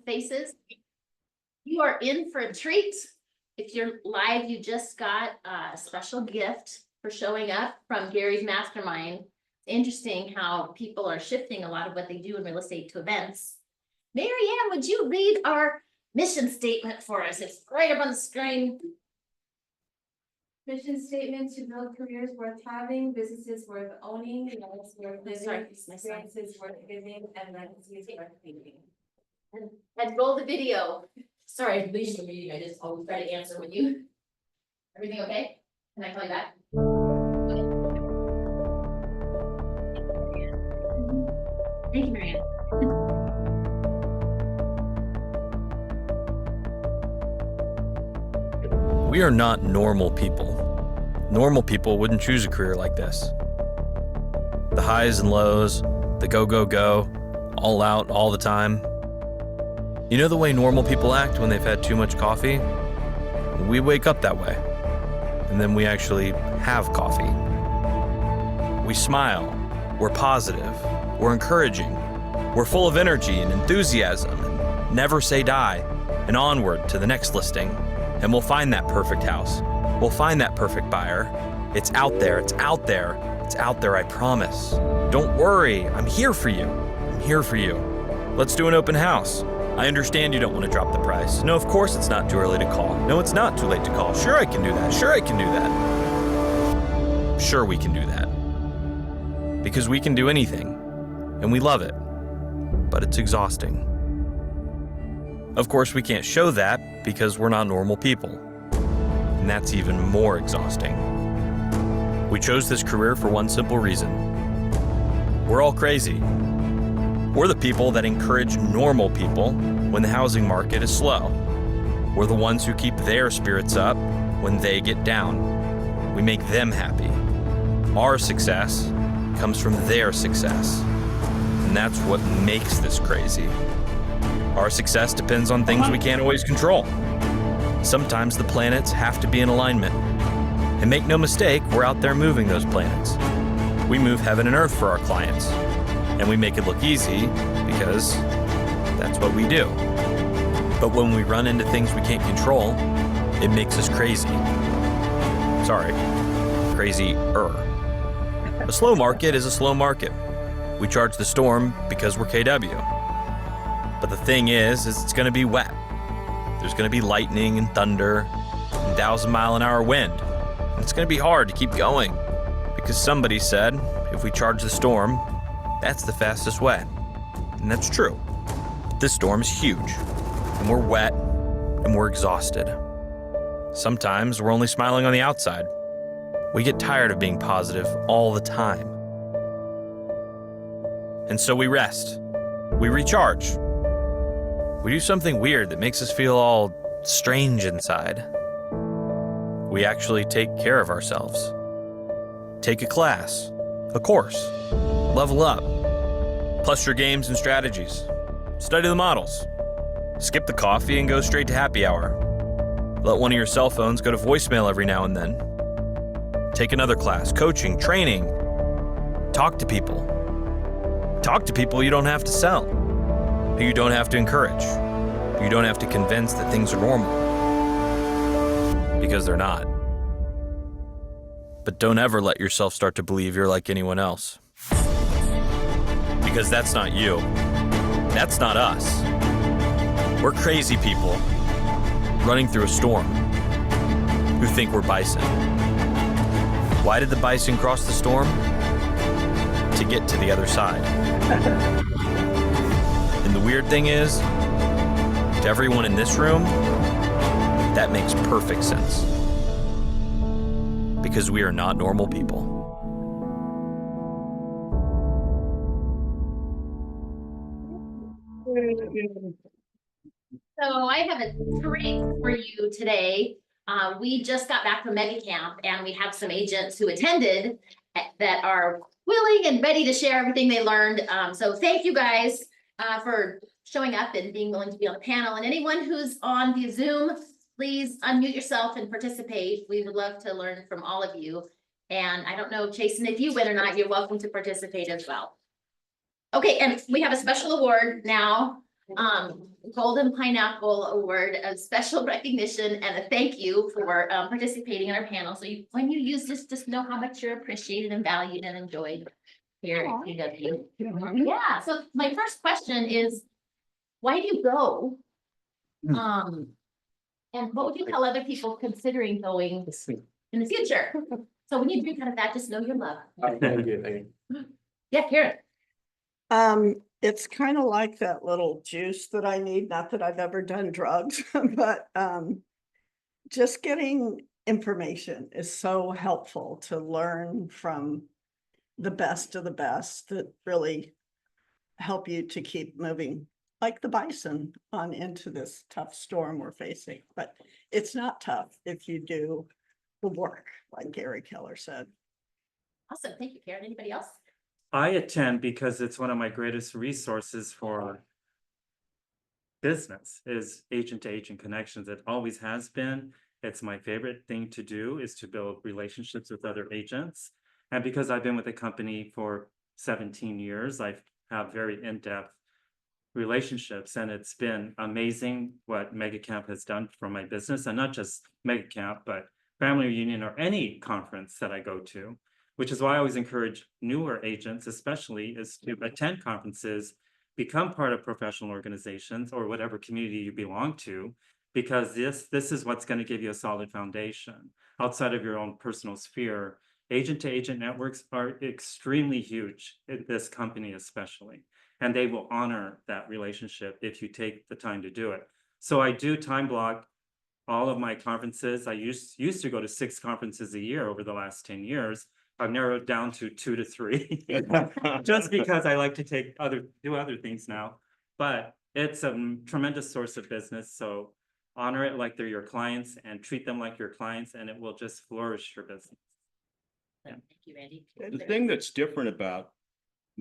faces. You are in for a treat. If you're live, you just got a special gift for showing up from Gary's Mastermind. It's interesting how people are shifting a lot of what they do in real estate to events. Mary Ann, would you read our mission statement for us? It's right up on the screen. Mission statement: to build careers worth having, businesses worth owning, lives worth living, experiences worth giving, and legacies worth leaving. And roll the video. Sorry, I'm leading the meeting. I just always try to answer when you. Everything okay? Can I call you back? Okay. Thank you, Marianne. We are not normal people. Normal people wouldn't choose a career like this. The highs and lows, the go, go, go, all out, all the time. You know the way normal people act when they've had too much coffee? We wake up that way. And then we actually have coffee. We smile. We're positive. We're encouraging. We're full of energy and enthusiasm and never say die and onward to the next listing. And we'll find that perfect house. We'll find that perfect buyer. It's out there, it's out there, it's out there, I promise. Don't worry, I'm here for you. I'm here for you. Let's do an open house. I understand you don't want to drop the price. No, of course it's not too early to call. No, it's not too late to call. Sure I can do that, sure I can do that. Sure we can do that. Because we can do anything, and we love it. But it's exhausting. Of course, we can't show that because we're not normal people. And that's even more exhausting. We chose this career for one simple reason. We're all crazy. We're the people that encourage normal people when the housing market is slow. We're the ones who keep their spirits up when they get down. We make them happy. Our success comes from their success. And that's what makes this crazy. Our success depends on things we can't always control. Sometimes the planets have to be in alignment. And make no mistake, we're out there moving those planets. We move heaven and earth for our clients. And we make it look easy because that's what we do. But when we run into things we can't control, it makes us crazy. Sorry, crazy-er. A slow market is a slow market. We charge the storm because we're KW. But the thing is it's gonna be wet. There's gonna be lightning and thunder and 1,000-mile-an-hour wind. And it's gonna be hard to keep going because somebody said if we charge the storm, that's the fastest way. And that's true. But this storm is huge, and we're wet, and we're exhausted. Sometimes we're only smiling on the outside. We get tired of being positive all the time. And so we rest. We recharge. We do something weird that makes us feel all strange inside. We actually take care of ourselves. Take a class, a course, level up, plus your games and strategies. Study the models. Skip the coffee and go straight to happy hour. Let one of your cell phones go to voicemail every now and then. Take another class, coaching, training. Talk to people. Talk to people you don't have to sell, who you don't have to encourage, who you don't have to convince that things are normal. Because they're not. But don't ever let yourself start to believe you're like anyone else. Because that's not you. That's not us. We're crazy people running through a storm who think we're bison. Why did the bison cross the storm? To get to the other side. And the weird thing is, to everyone in this room, that makes perfect sense. Because we are not normal people. So I have a treat for you today. We just got back from Mega Camp and we have some agents who attended that are willing and ready to share everything they learned. So thank you guys for showing up and being willing to be on the panel. And anyone who's on the Zoom, please unmute yourself and participate. We would love to learn from all of you. And I don't know, Jason, if you win or not, you're welcome to participate as well. Okay, and we have a special award now. Golden Pineapple Award of special recognition and a thank you for participating in our panel. So when you use this, just know how much you're appreciated and valued and enjoyed here at KW. Yeah, so my first question is, why do you go? And what would you tell other people considering going in the future? So when you do kind of that, just know your love. Thank you. Yeah, Karen. It's kind of like that little juice that I need, not that I've ever done drugs, but just getting information is so helpful to learn from the best of the best that really help you to keep moving like the bison on into this tough storm we're facing. But it's not tough if you do the work, like Gary Keller said. Awesome. Thank you, Karen. Anybody else? I attend because it's one of my greatest resources for business is agent to agent connections. It always has been. It's my favorite thing to do is to build relationships with other agents. And because I've been with the company for 17 years, I have very in-depth relationships, and it's been amazing what MegaCamp has done for my business, and not just MegaCamp, but family reunion or any conference that I go to, which is why I always encourage newer agents, especially, is to attend conferences, become part of professional organizations or whatever community you belong to, because this is what's going to give you a solid foundation. Outside of your own personal sphere, agent to agent networks are extremely huge in this company especially, and they will honor that relationship if you take the time to do it. So I do time block all of my conferences. I used to go to 6 conferences a year over the last 10 years. I've narrowed down to 2 to 3, just because I like to do other things now. But it's a tremendous source of business. So honor it like they're your clients and treat them like your clients, and it will just flourish your business. Yeah. Thank you, Randy. The thing that's different about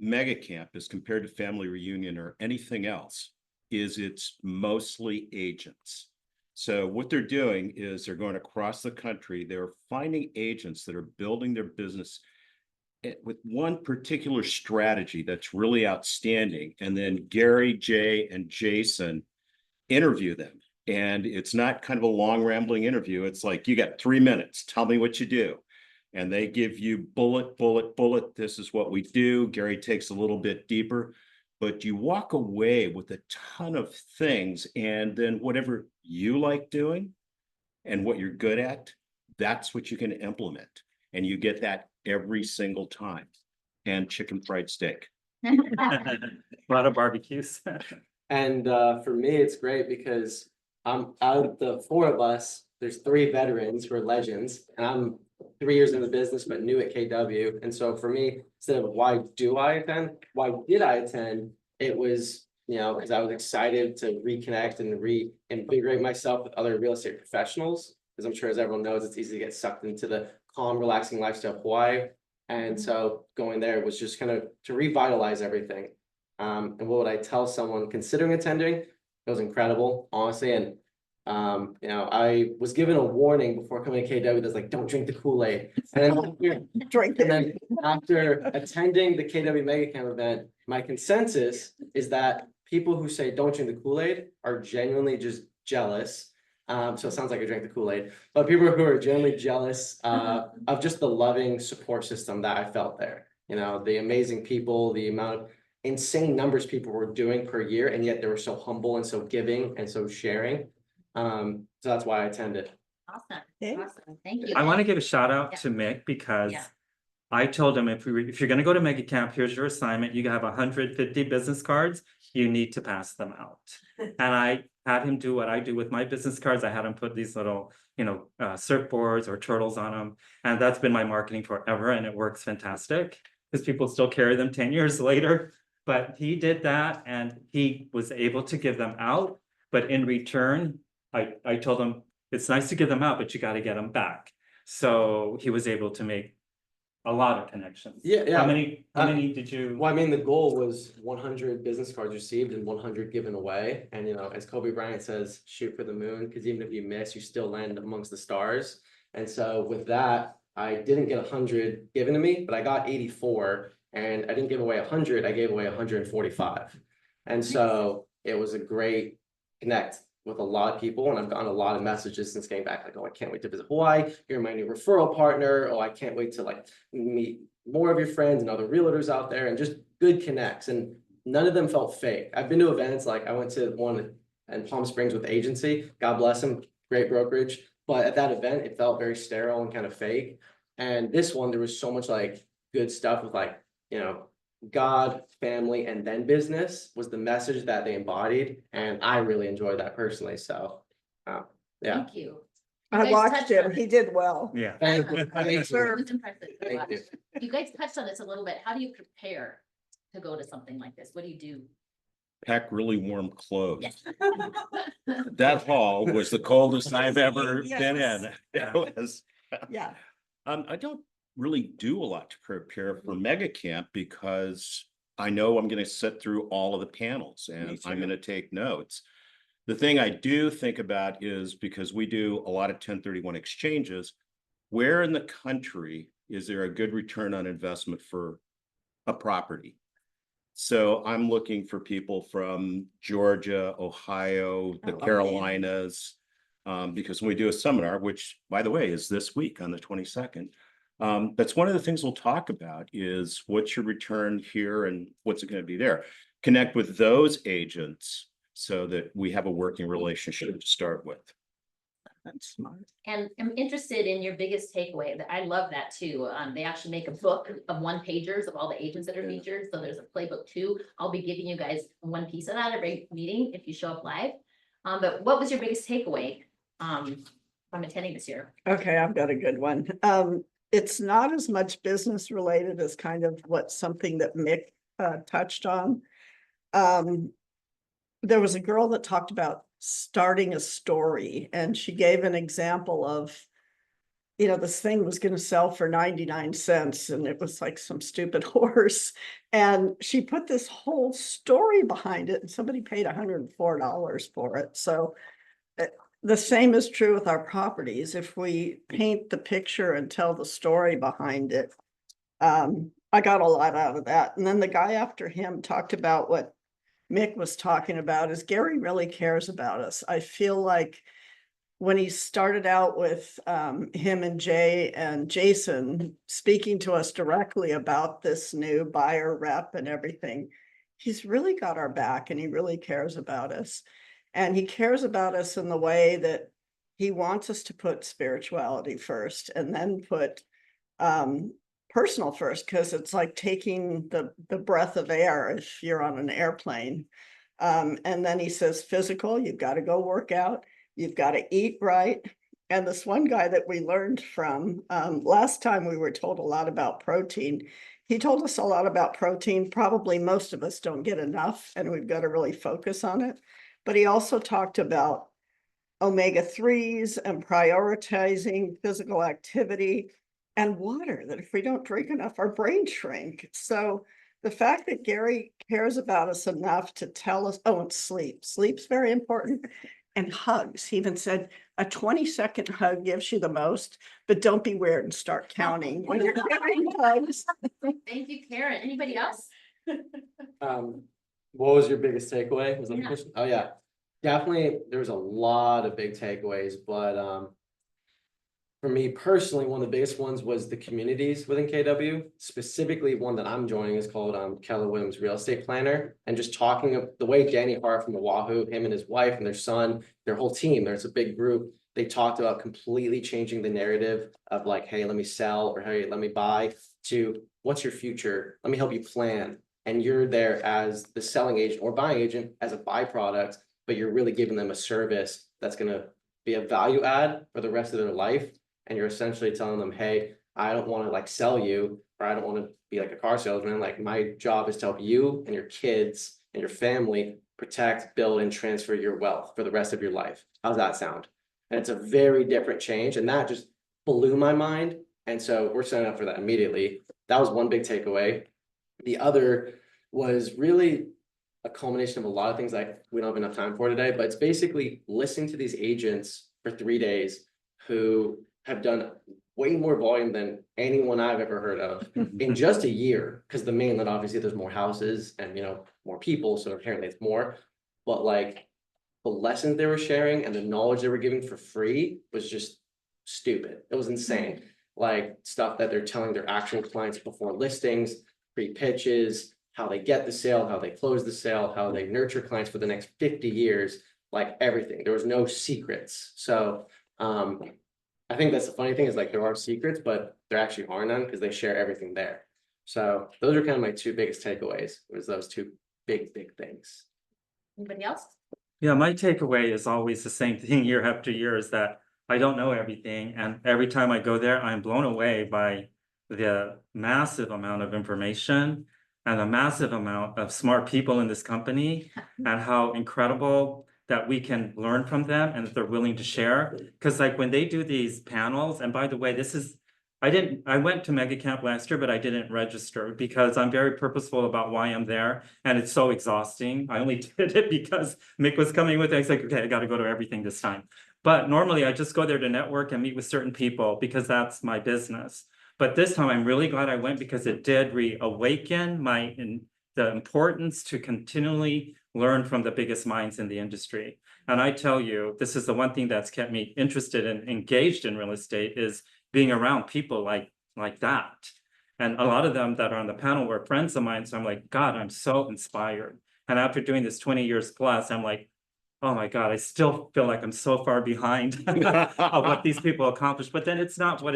MegaCamp as compared to family reunion or anything else is it's mostly agents. So what they're doing is they're going across the country. They're finding agents that are building their business with one particular strategy that's really outstanding. And then Gary, Jay, and Jason interview them. And it's not kind of a long rambling interview. It's like, you got 3 minutes. Tell me what you do. And they give you bullet. This is what we do. Gary takes a little bit deeper, but you walk away with a ton of things. And then whatever you like doing and what you're good at, that's what you can implement. And you get that every single time. And chicken fried steak. A lot of barbecues. And for me, it's great because I'm out of the 4 of us, there's 3 veterans who are legends, and I'm 3 years in the business, but new at KW. And so for me, instead of why do I attend, why did I attend? It was, because I was excited to reconnect and reinvigorate myself with other real estate professionals. Because I'm sure, as everyone knows, it's easy to get sucked into the calm, relaxing lifestyle of Hawaii. And so going there was just kind of to revitalize everything. And what would I tell someone considering attending? It was incredible, honestly. And I was given a warning before coming to KW that's like, don't drink the Kool-Aid. And then after attending the KW MegaCamp event, my consensus is that people who say don't drink the Kool-Aid are genuinely just jealous. So it sounds like I drank the Kool-Aid, but people who are genuinely jealous of just the loving support system that I felt there. The amazing people, the amount of insane numbers people were doing per year, and yet they were so humble and so giving and so sharing. So that's why I attended. Awesome. Yeah. Awesome. Thank you. I want to give a shout out to Mick because I told him if you're going to go to MegaCamp, here's your assignment. You have 150 business cards. You need to pass them out. And I had him do what I do with my business cards. I had him put these little, surfboards or turtles on them. And that's been my marketing forever. And it works fantastic because people still carry them 10 years later. But he did that and he was able to give them out. But in return, I told him, it's nice to give them out, but you got to get them back. So he was able to make a lot of connections. Yeah. How many did you? Well, I mean, the goal was 100 business cards received and 100 given away. And, as Kobe Bryant says, shoot for the moon, because even if you miss, you still land amongst the stars. And so with that, I didn't get 100 given to me, but I got 84. And I didn't give away 100, I gave away 145. And so it was a great connect with a lot of people, and I've gotten a lot of messages since getting back, like, oh, I can't wait to visit Hawaii, you're my new referral partner, oh, I can't wait to like meet more of your friends and other realtors out there, and just good connects, and none of them felt fake. I've been to events, like I went to one in Palm Springs with the agency, God bless them, great brokerage, but at that event, it felt very sterile and kind of fake. And this one, there was so much like good stuff with like, you know, God, family, and then business was the message that they embodied. And I really enjoyed that personally. So, yeah. Thank you. I guys watched touched him. on He it. did well. Yeah. Thank you. Thank It you. was impressive to Thank watch. you. You guys touched on this a little bit. How do you prepare to go to something like this? What do you do? Pack really warm clothes. Yes. That hall was the coldest I've ever been in. Yeah. It was. Yeah. I don't really do a lot to prepare for mega camp because I know I'm going to sit through all of the panels and I'm going to take notes. The thing I do think about is, because we do a lot of 1031 exchanges, where in the country is there a good return on investment for a property? So I'm looking for people from Georgia, Ohio, the Oh, man. Carolinas, because when we do a seminar, which by the way is this week on the 22nd, that's one of the things we'll talk about is what's your return here and what's it going to be there. Connect with those agents so that we have a working relationship to start with. That's smart. And I'm interested in your biggest takeaway. I love that too. They actually make a book of one pagers of all the agents that are featured. So there's a playbook too. I'll be giving you guys one piece of that every meeting if you show up live. But what was your biggest takeaway from attending this year? Okay, I've got a good one. It's not as much business related as kind of something that Mick touched on. There was a girl that talked about starting a story, and she gave an example of, you know, this thing was going to sell for 99 cents and it was like some stupid horse. And she put this whole story behind it and somebody paid $104 for it. So the same is true with our properties. If we paint the picture and tell the story behind it, I got a lot out of that. And then the guy after him talked about what Mick was talking about, is Gary really cares about us. I feel like when he started out with him and Jay and Jason speaking to us directly about this new buyer rep and everything, he's really got our back and he really cares about us. And he cares about us in the way that he wants us to put spirituality first and then put personal first, because it's like taking the breath of air if you're on an airplane. And then he says, physical, you've got to go work out, you've got to eat right. And this one guy that we learned from, last time we were told a lot about protein. He told us a lot about protein. Probably most of us don't get enough and we've got to really focus on it. But he also talked about omega-3s and prioritizing physical activity and water, that if we don't drink enough, our brains shrink. So the fact that Gary cares about us enough to tell us, oh, and sleep's very important, and hugs. He even said a 20-second hug gives you the most, but don't be weird and start counting when you're giving hugs. Thank you, Karen. Anybody else? What was your biggest takeaway? Was that the Yeah. question? Oh, yeah. Definitely, there was a lot of big takeaways, but for me personally, one of the biggest ones was the communities within KW. Specifically, one that I'm joining is called Keller Williams Real Estate Planner. And just talking of the way Danny Hart from Oahu, him and his wife and their son, their whole team, there's a big group. They talked about completely changing the narrative of like, hey, let me sell, or hey, let me buy, to what's your future? Let me help you plan. And you're there as the selling agent or buying agent as a byproduct, but you're really giving them a service that's going to be a value add for the rest of their life. And you're essentially telling them, hey, I don't want to like sell you, or I don't want to be like a car salesman. Like, my job is to help you and your kids and your family protect, build, and transfer your wealth for the rest of your life. How's that sound? And it's a very different change. And that just blew my mind. And so we're setting up for that immediately. That was one big takeaway. The other was really a culmination of a lot of things that we don't have enough time for today, but it's basically listening to these agents for 3 days who have done way more volume than anyone I've ever heard of in just a year. Because the mainland, obviously, there's more houses and, you know, more people, so apparently it's more. but like the lessons they were sharing and the knowledge they were giving for free was just stupid. It was insane. Like stuff that they're telling their actual clients before listings, pre-pitches, how they get the sale, how they close the sale, how they nurture clients for the next 50 years, like everything. There was no secrets. So I think that's the funny thing is like there are secrets, but there actually are none because they share everything there. So those are kind of my two biggest takeaways, was those two big things. Anybody else? Yeah, my takeaway is always the same thing year after year, is that I don't know everything, and every time I go there, I'm blown away by the massive amount of information and the massive amount of smart people in this company, and how incredible that we can learn from them and that they're willing to share. Because like when they do these panels, and by the way, I went to Mega Camp last year, but I didn't register because I'm very purposeful about why I'm there, and it's so exhausting. I only did it because Mick was coming with it. I was like, okay, I got to go to everything this time. But normally I just go there to network and meet with certain people because that's my business. But this time I'm really glad I went because it did reawaken the importance to continually learn from the biggest minds in the industry. And I tell you, this is the one thing that's kept me interested and engaged in real estate, is being around people like that. And a lot of them that are on the panel were friends of mine. So I'm like, God, I'm so inspired. And after doing this 20 years plus, I'm like, oh my God, I still feel like I'm so far behind of what these people accomplished. But then that's not what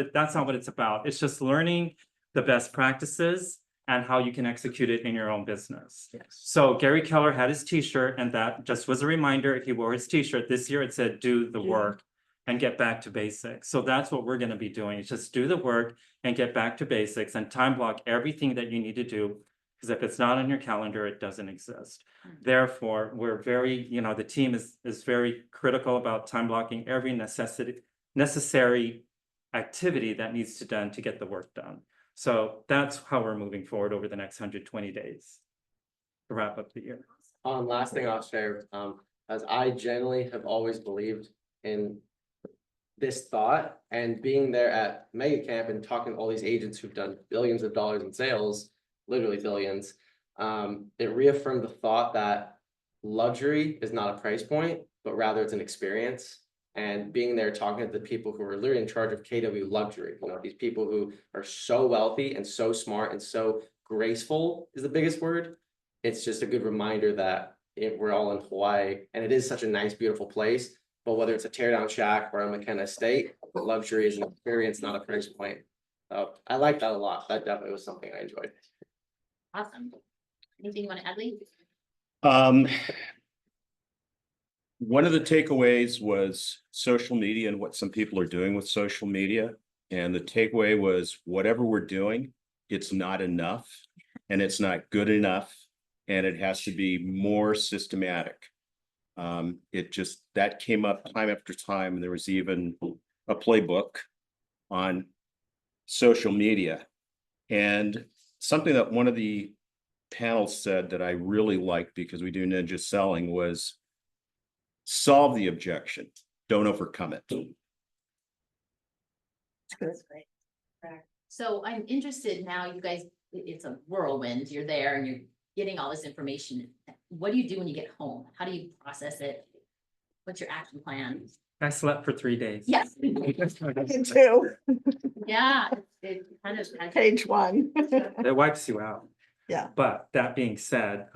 it's about. It's just learning the best practices and how you can execute it in your own business. Yes. So Gary Keller had his t-shirt, and that just was a reminder. He wore his t-shirt this year. It said, do the work and get back to basics. So that's what we're going to be doing, is just do the work and get back to basics and time block everything that you need to do. Because if it's not on your calendar, it doesn't exist. Therefore, we're very, the team is very critical about time blocking every necessary activity that needs to be done to get the work done. So that's how we're moving forward over the next 120 days to wrap up the year. Last thing I'll share, as I generally have always believed in this thought, and being there at Mega Camp and talking to all these agents who've done billions of dollars in sales, literally billions, it reaffirmed the thought that luxury is not a price point, but rather it's an experience. And being there talking to the people who are literally in charge of KW luxury, these people who are so wealthy and so smart and so graceful is the biggest word. It's just a good reminder that we're all in Hawaii, and it is such a nice, beautiful place. But whether it's a teardown shack or a McKenna estate, luxury is an experience, not a price point. I like that a lot. That definitely was something I enjoyed. Awesome. Anything you want to add, Lee? One of the takeaways was social media and what some people are doing with social media. And the takeaway was, whatever we're doing, it's not enough and it's not good enough, and it has to be more systematic. That came up time after time, and there was even a playbook on social media. And something that one of the panels said that I really liked, because we do ninja selling, was solve the objection, don't overcome it. That's great. So I'm interested now, you guys, it's a whirlwind. You're there and you're getting all this information. What do you do when you get home? How do you process it? What's your action plan? I slept for 3 days. Yes. Me too. Yeah, it kind of. Page 1. It wipes you out. Yeah. But that being said,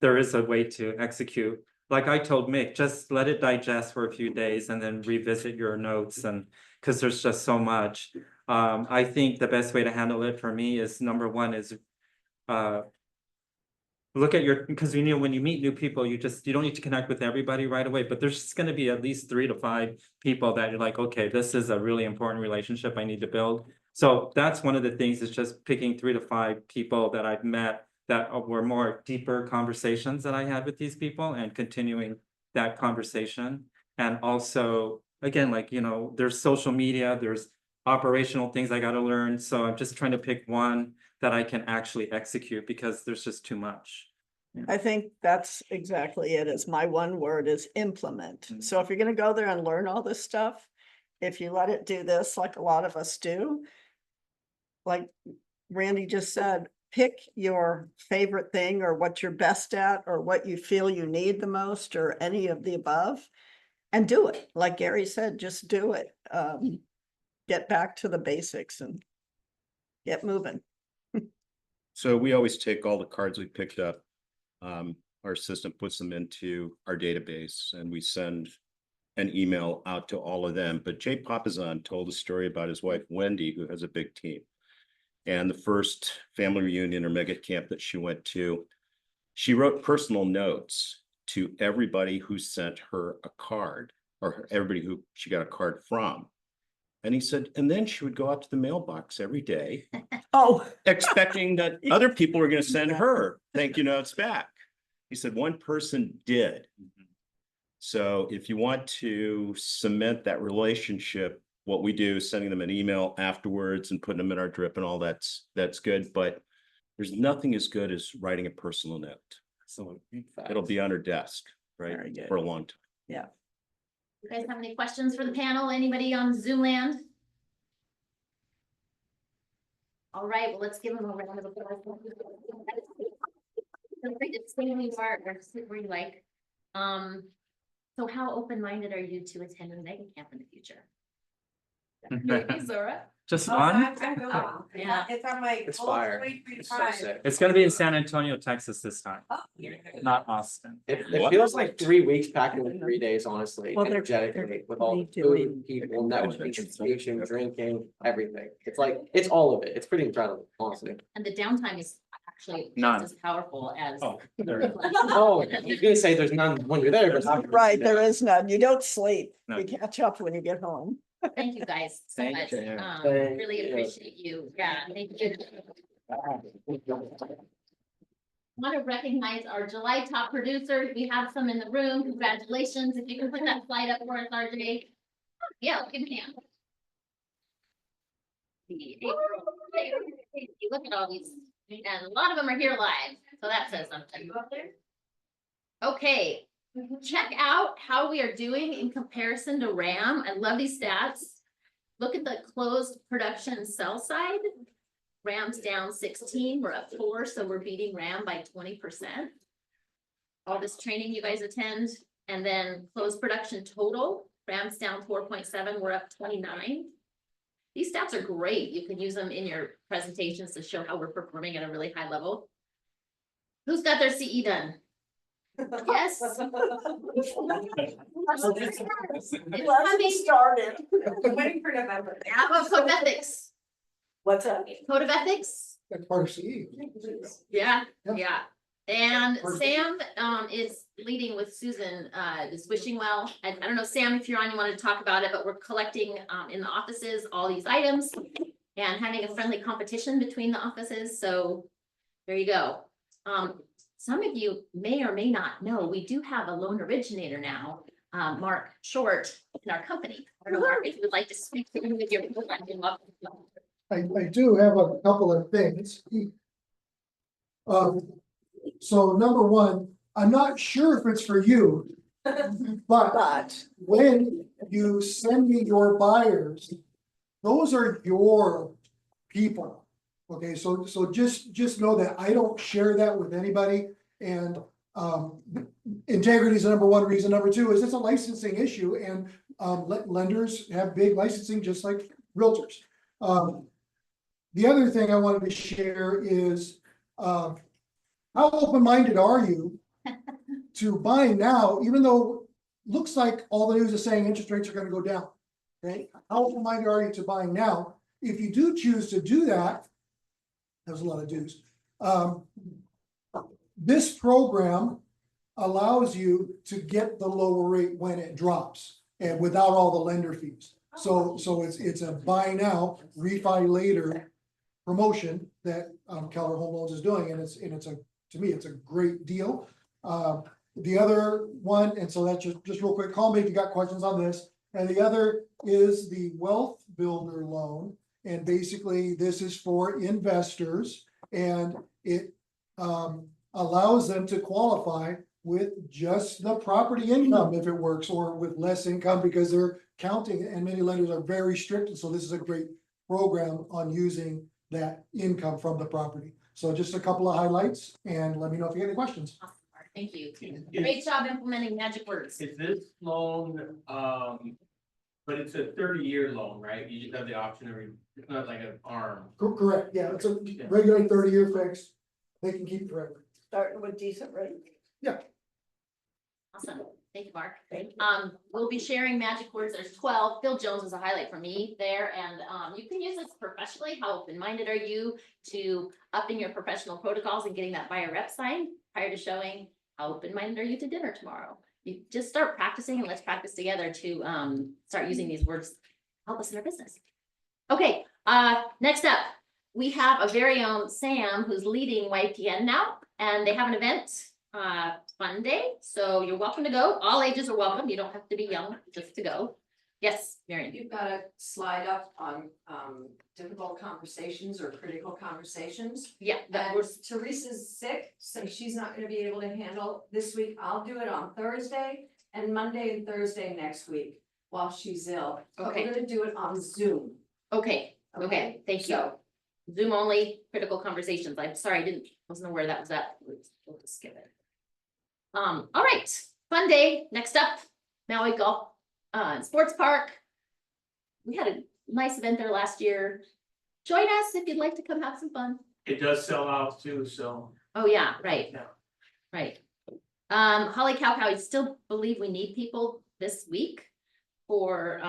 there is a way to execute. Like I told Mick, just let it digest for a few days and then revisit your notes, and because there's just so much. I think the best way to handle it for me is, number one is look at because when you meet new people, you don't need to connect with everybody right away, but there's just going to be at least 3 to 5 people that you're like, okay, this is a really important relationship I need to build. So that's one of the things, is just picking 3 to 5 people that I've met that were more deeper conversations that I had with these people, and continuing that conversation. And also, again, there's social media, there's operational things I got to learn. So I'm just trying to pick one that I can actually execute, because there's just too much. I think that's exactly it. Is my one word is implement. Mhm. So if you're going to go there and learn all this stuff, if you let it do this, like a lot of us do, like Randy just said, pick your favorite thing or what you're best at or what you feel you need the most or any of the above and do it. Like Gary said, just do it. Get back to the basics and get moving. So we always take all the cards we picked up. Our system puts them into our database and we send an email out to all of them. But Jay Papazan told a story about his wife, Wendy, who has a big team. And the first family reunion or mega camp that she went to, she wrote personal notes to everybody who sent her a card or everybody who she got a card from. And he said, and then she would go out to the mailbox every day, Oh, expecting that other people were going to send her thank you notes back. He said one person did. So if you want to cement that relationship, what we do is sending them an email afterwards and putting them in our drip and all that's good. But there's nothing as good as writing a personal note. So It'll be on her desk, Very right, good. for a long time. yeah. You guys have any questions for the panel? Anybody on Zoom land? All right, well, let's give them a round of applause. Feel free to stay where you are or sit where you like. So how open-minded are you to attending mega camp in the future? Maybe Zora. Just Oh, one? I'm going. Yeah. It's on my. It's whole fire. 23 It's so time. sick. It's gonna be in San Antonio, Texas this time, Oh, you're gonna- not Austin. It feels like 3 weeks packed into 3 days, honestly, Well, they're energetically, with all the doing- food, people, networking, speaking, drinking, everything. It's like, it's all of it. It's pretty incredible, honestly. And the downtime is actually None. just as powerful as. Oh, there. Oh, you're gonna say there's none when you're there, but. Right, there is none. You don't sleep. No. You catch up when you get home. Thank you guys so Thank much. you. Really Thank you. appreciate you. Yeah, thank you. Want to recognize our July top producers. We have some in the room. Congratulations. If you can put that slide up for us, RJ. Yeah, give me a hand. Look at all these, and a lot of them are here live, so that says something. Okay, check out how we are doing in comparison to RAM. I love these stats. Look at the closed production cell side. RAM's down 16, we're up 4, so we're beating RAM by 20%. All this training you guys attend, and then closed production total, RAM's down 4.7, we're up 29. These stats are great. You can use them in your presentations to show how we're performing at a really high level. Who's got their CE done? Yes. It's coming. Started. I'm waiting for November. How about code of ethics? What's that? Code of ethics? That's part of CE. Yeah, Yeah. yeah. And Sam is leading with Susan, is wishing well. I don't know, Sam, if you're on, you wanted to talk about it, but we're collecting in the offices all these items and having a friendly competition between the offices. So there you go. Some of you may or may not know, we do have a loan originator now, Mark Short, in our company. I don't know, Mark, if you would like to speak to him with your. I do have a couple of things. So number one, I'm not sure if it's for you, but But when you send me your buyers, those are your people. Okay, so just know that I don't share that with anybody, and integrity is the number one reason. Number two is it's a licensing issue, and lenders have big licensing just like realtors. The other thing I wanted to share is how open-minded are you to buying now, even though looks like all the news is saying interest rates are going to go down. Okay, how open-minded are you to buying now? If you do choose to do that, there's a lot of do's. This program allows you to get the lower rate when it drops and without all the lender fees. So it's a buy now, refi later promotion that Keller Home Loans is doing, and it's to me it's a great deal. The other one, and so that's just real quick, call me if you got questions on this. And the other is the Wealth Builder loan. And basically this is for investors, and it allows them to qualify with just the property income if it works, or with less income because they're counting, and many lenders are very strict. And so this is a great program on using that income from the property. So just a couple of highlights and let me know if you have any questions. Awesome, Mark. Thank you. Great job implementing magic words. Is this loan, but it's a 30-year loan, right? You just have the option of, it's not like an ARM. Correct, yeah, it's a regular 30-year fix. They can keep it forever. Starting with decent rate. Awesome. Thank you, Mark. We'll be sharing magic words. There's 12. Phil Jones is a highlight for me there. And you can use this professionally. How open-minded are you to upping your professional protocols and getting that buyer rep sign prior to showing? How open-minded are you to dinner tomorrow? You just start practicing, and let's practice together to start using these words to help us in our business. Okay, next up, we have a very own Sam who's leading YPN now, and they have an event fun day, so you're welcome to go. All ages are welcome. You don't have to be young just to go. Yes, Marion. You've got a slide up on difficult conversations or critical conversations. Yeah, that And was Teresa's sick, so she's not gonna be able to handle this week. I'll do it on Thursday and Monday and Thursday next week while she's ill. But Okay. we're gonna do it on Zoom. okay. Okay, thank you. So, Zoom only, critical conversations. I'm sorry, wasn't aware that was that. We'll just skip it. All right, fun day. Next up, Maui Golf Sports Park. We had a nice event there last year. Join us if you'd like to come have some fun. It does sell out too, so. Oh, yeah, right, Yeah. right. Holly Cow, I still believe we need people this week for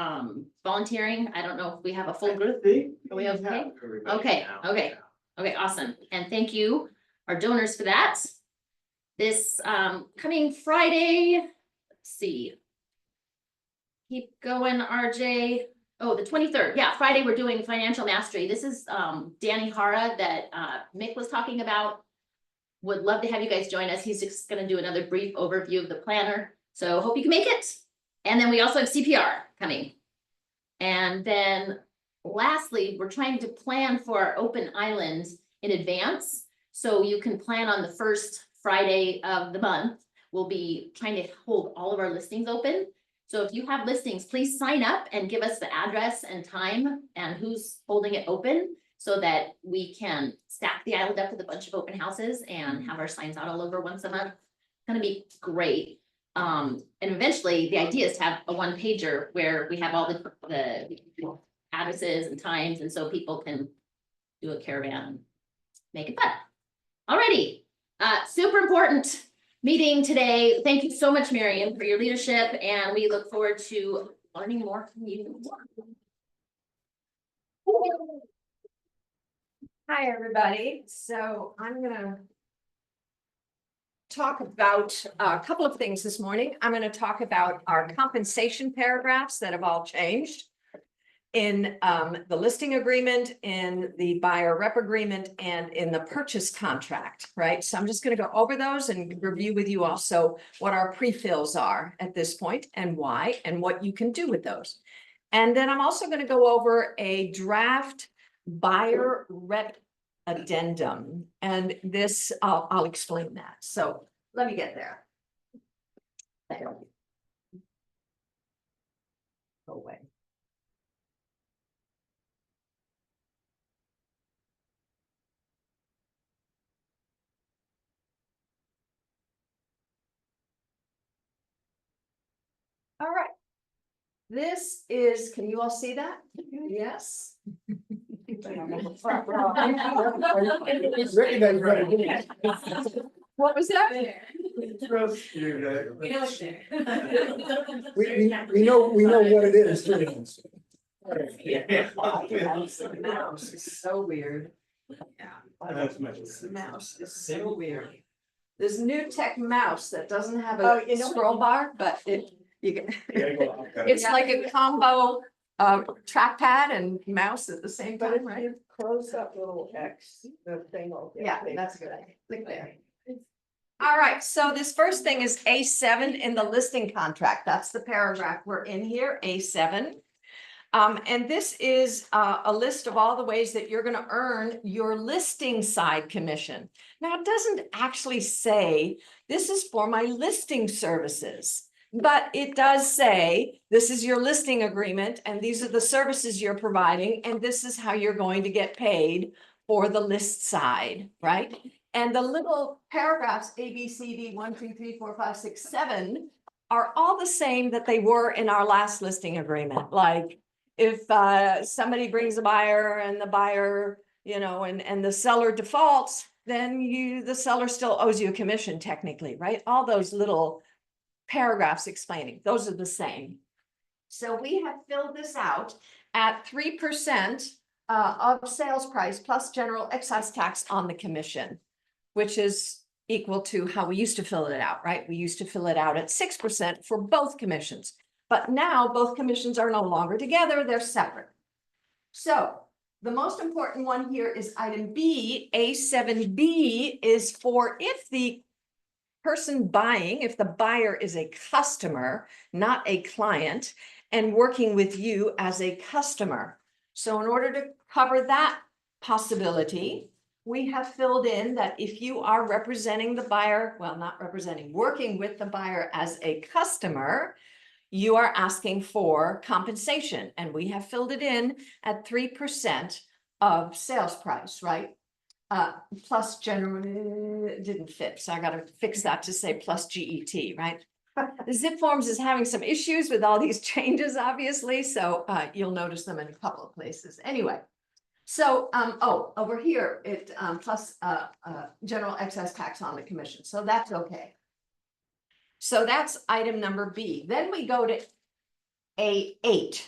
volunteering. I don't know if we have a full group. Are we okay? Okay, okay. Okay, awesome. And thank you, our donors, for that. This coming Friday, let's see. Keep going, RJ. Oh, the 23rd. Yeah, Friday, we're doing financial mastery. This is Danny Hara that Mick was talking about. Would love to have you guys join us. He's just gonna do another brief overview of the planner. So hope you can make it. And then we also have CPR coming. And then lastly, we're trying to plan for our open island in advance. So you can plan on the first Friday of the month. We'll be trying to hold all of our listings open. So if you have listings, please sign up and give us the address and time and who's holding it open so that we can stack the island up with a bunch of open houses and have our signs out all over once a month. It's gonna be great. And eventually the idea is to have a one pager where we have all the addresses and times, and so people can do a caravan and make it fun. Alrighty, super important meeting today. Thank you so much, Marion, for your leadership, and we look forward to learning more from you. hi, everybody. So I'm gonna talk about a couple of things this morning. I'm gonna talk about our compensation paragraphs that have all changed in the listing agreement, in the buyer rep agreement, and in the purchase contract, right? So I'm just gonna go over those and review with you also what our pre-fills are at this point and why, and what you can do with those. And then I'm also gonna go over a draft buyer rep addendum, and this, I'll explain that. So let me get there. There. Go away. All right. This is, can you all see that? Yes. What was that? We know it's there. We know what it is. Too. Mouse is so weird. Yeah. Mouse is so weird. This new tech mouse that doesn't have Oh, a you know what? scroll bar, but you can. It's like a combo trackpad and mouse at the same But time, if right? you close that little X, the thing will. get Yeah, big. that's a good idea. Click there. All right, so this first thing is A7 in the listing contract. That's the paragraph we're in here, A7. And this is a list of all the ways that you're gonna earn your listing side commission. Now, it doesn't actually say, this is for my listing services. But it does say, this is your listing agreement, and these are the services you're providing, and this is how you're going to get paid for the list side, right? And the little paragraphs, A, B, C, D, 1, 2, 3, 4, 5, 6, 7, are all the same that they were in our last listing agreement. Like if somebody brings a buyer and the buyer, and the seller defaults, then the seller still owes you a commission technically, right? All those little paragraphs explaining, those are the same. So we have filled this out at 3% of sales price plus general excise tax on the commission, which is equal to how we used to fill it out, right? We used to fill it out at 6% for both commissions, but now both commissions are no longer together, they're separate. So the most important one here is item B, A7B is for if the person buying, if the buyer is a customer, not a client, and working with you as a customer. So in order to cover that possibility, we have filled in that if you are representing the buyer, well, not representing, working with the buyer as a customer, you are asking for compensation. And we have filled it in at 3% of sales price, right? Plus general, it didn't fit. So I got to fix that to say plus GET, right? The Zip Forms is having some issues with all these changes, obviously. So you'll notice them in a couple of places. Anyway. So, over here, it, plus, general excise tax on the commission. So that's okay. So that's item number B. Then we go to A8.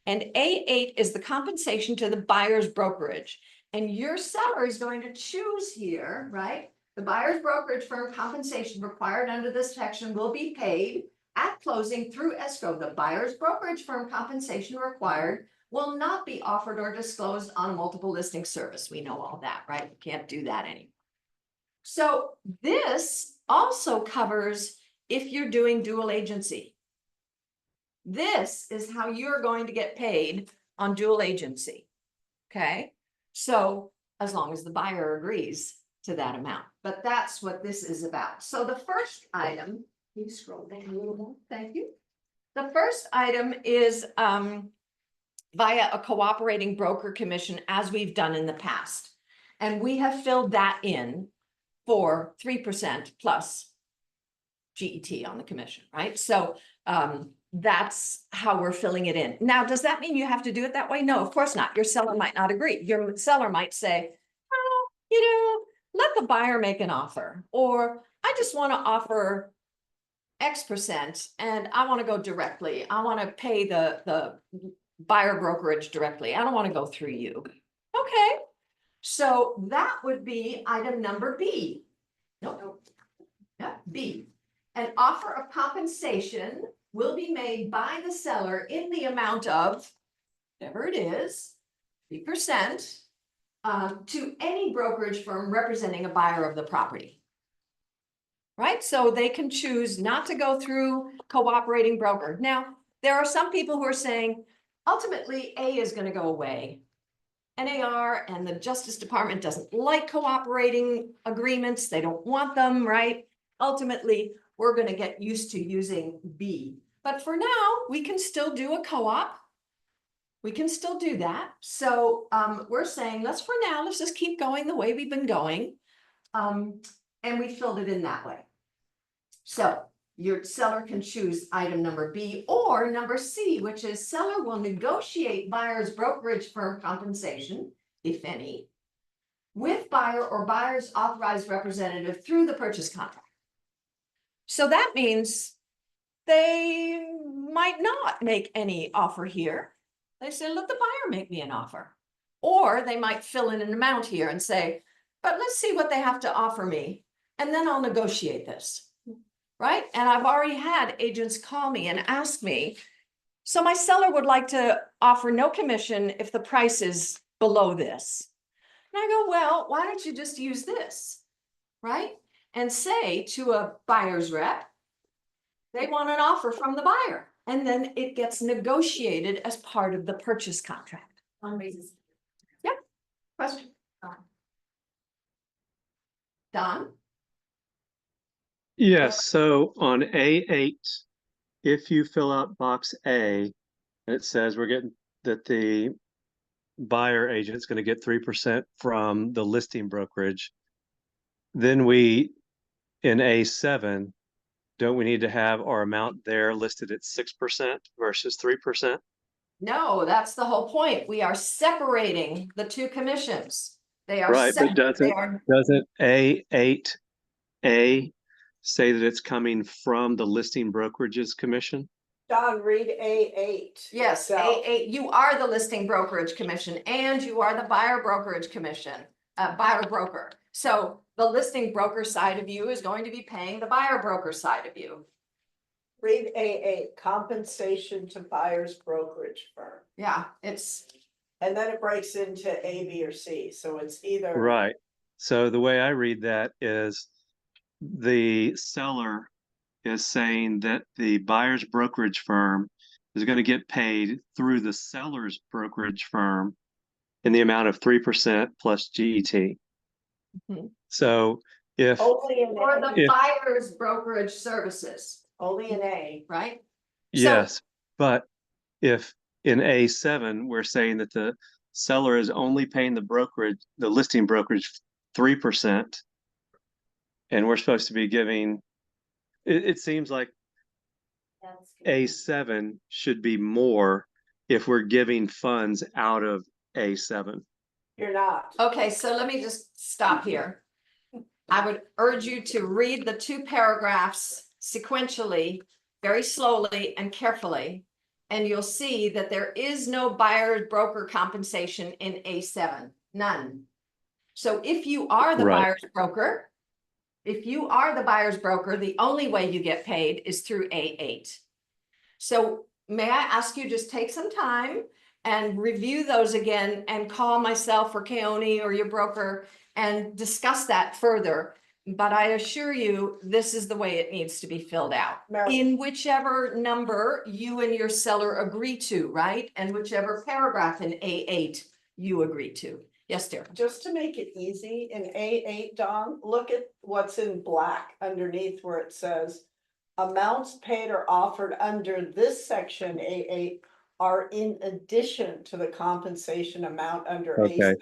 And A8 is the compensation to the buyer's brokerage. And your seller is going to choose here, right? The buyer's brokerage firm compensation required under this section will be paid at closing through escrow. The buyer's brokerage firm compensation required will not be offered or disclosed on a multiple listing service. We know all that, right? You can't do that anymore. So this also covers if you're doing dual agency. This is how you're going to get paid on dual agency. Okay, so as long as the buyer agrees to that amount, but that's what this is about. So the first item, you scroll down a little more, thank you. The first item is via a cooperating broker commission, as we've done in the past. And we have filled that in for 3% plus GET on the commission, right? So that's how we're filling it in. Now, does that mean you have to do it that way? No, of course not. Your seller might not agree. Your seller might say, oh, let the buyer make an offer, or I just want to offer X% and I want to go directly. I want to pay the buyer brokerage directly. I don't want to go through you. Okay. So that would be item number B. Nope. Yeah, B. An offer of compensation will be made by the seller in the amount of, whatever it is, 3%, to any brokerage firm representing a buyer of the property. Right? So they can choose not to go through cooperating broker. Now, there are some people who are saying, ultimately, A is going to go away. NAR and the Justice Department doesn't like cooperating agreements. They don't want them, right? Ultimately, we're going to get used to using B. But for now, we can still do a co-op. We can still do that. So we're saying, let's just keep going the way we've been going. And we filled it in that way. So your seller can choose item number B or number C, which is seller will negotiate buyer's brokerage firm compensation, if any, with buyer or buyer's authorized representative through the purchase contract. So that means they might not make any offer here. They say, let the buyer make me an offer. Or they might fill in an amount here and say, but let's see what they have to offer me, and then I'll negotiate this. Right? And I've already had agents call me and ask me, so my seller would like to offer no commission if the price is below this. And I go, well, why don't you just use this? Right? And say to a buyer's rep, they want an offer from the buyer. And then it gets negotiated as part of the purchase contract. On basis. Yep. Question? Don? Yes, so on A8, if you fill out box A, it says we're getting that the buyer agent's gonna get 3% from the listing brokerage. Then we, in A7, don't we need to have our amount there listed at 6% versus 3%? No, that's the whole point. We are separating the two commissions. They are Right, but separate. They are, doesn't A8A say that it's coming from the listing brokerage's commission? Don, read A8. yes, A8, you are the listing brokerage commission and you are the buyer brokerage commission, buyer broker. So the listing broker side of you is going to be paying the buyer broker side of you. Read A8, compensation to buyer's brokerage firm. Yeah, it's, And then it breaks into A, B, or C, so it's either. Right. So the way I read that is the seller is saying that the buyer's brokerage firm is going to get paid through the seller's brokerage firm in the amount of 3% plus GET. Mhm. So if, Only in or A, the buyer's brokerage services, only in A. right? yes, but if in A7, we're saying that the seller is only paying the brokerage, the listing brokerage 3%, and we're supposed to be giving, it seems like A7 should be more if we're giving funds out of A7. You're not. Okay, so let me just stop here. I would urge you to read the two paragraphs sequentially, very slowly and carefully. And you'll see that there is no buyer broker compensation in A7, none. So if you are the Right. buyer's broker, the only way you get paid is through A8. So may I ask you just take some time and review those again and call myself or Keone or your broker and discuss that further. But I assure you, this is the way it needs to be filled out. Mary. In whichever number you and your seller agree to, right? And whichever paragraph in A8 you agree to. Yes, dear. Just to make it easy, in A8, Don, look at what's in black underneath where it says amounts paid or offered under this section A8 are in addition to the compensation amount under Okay. A7.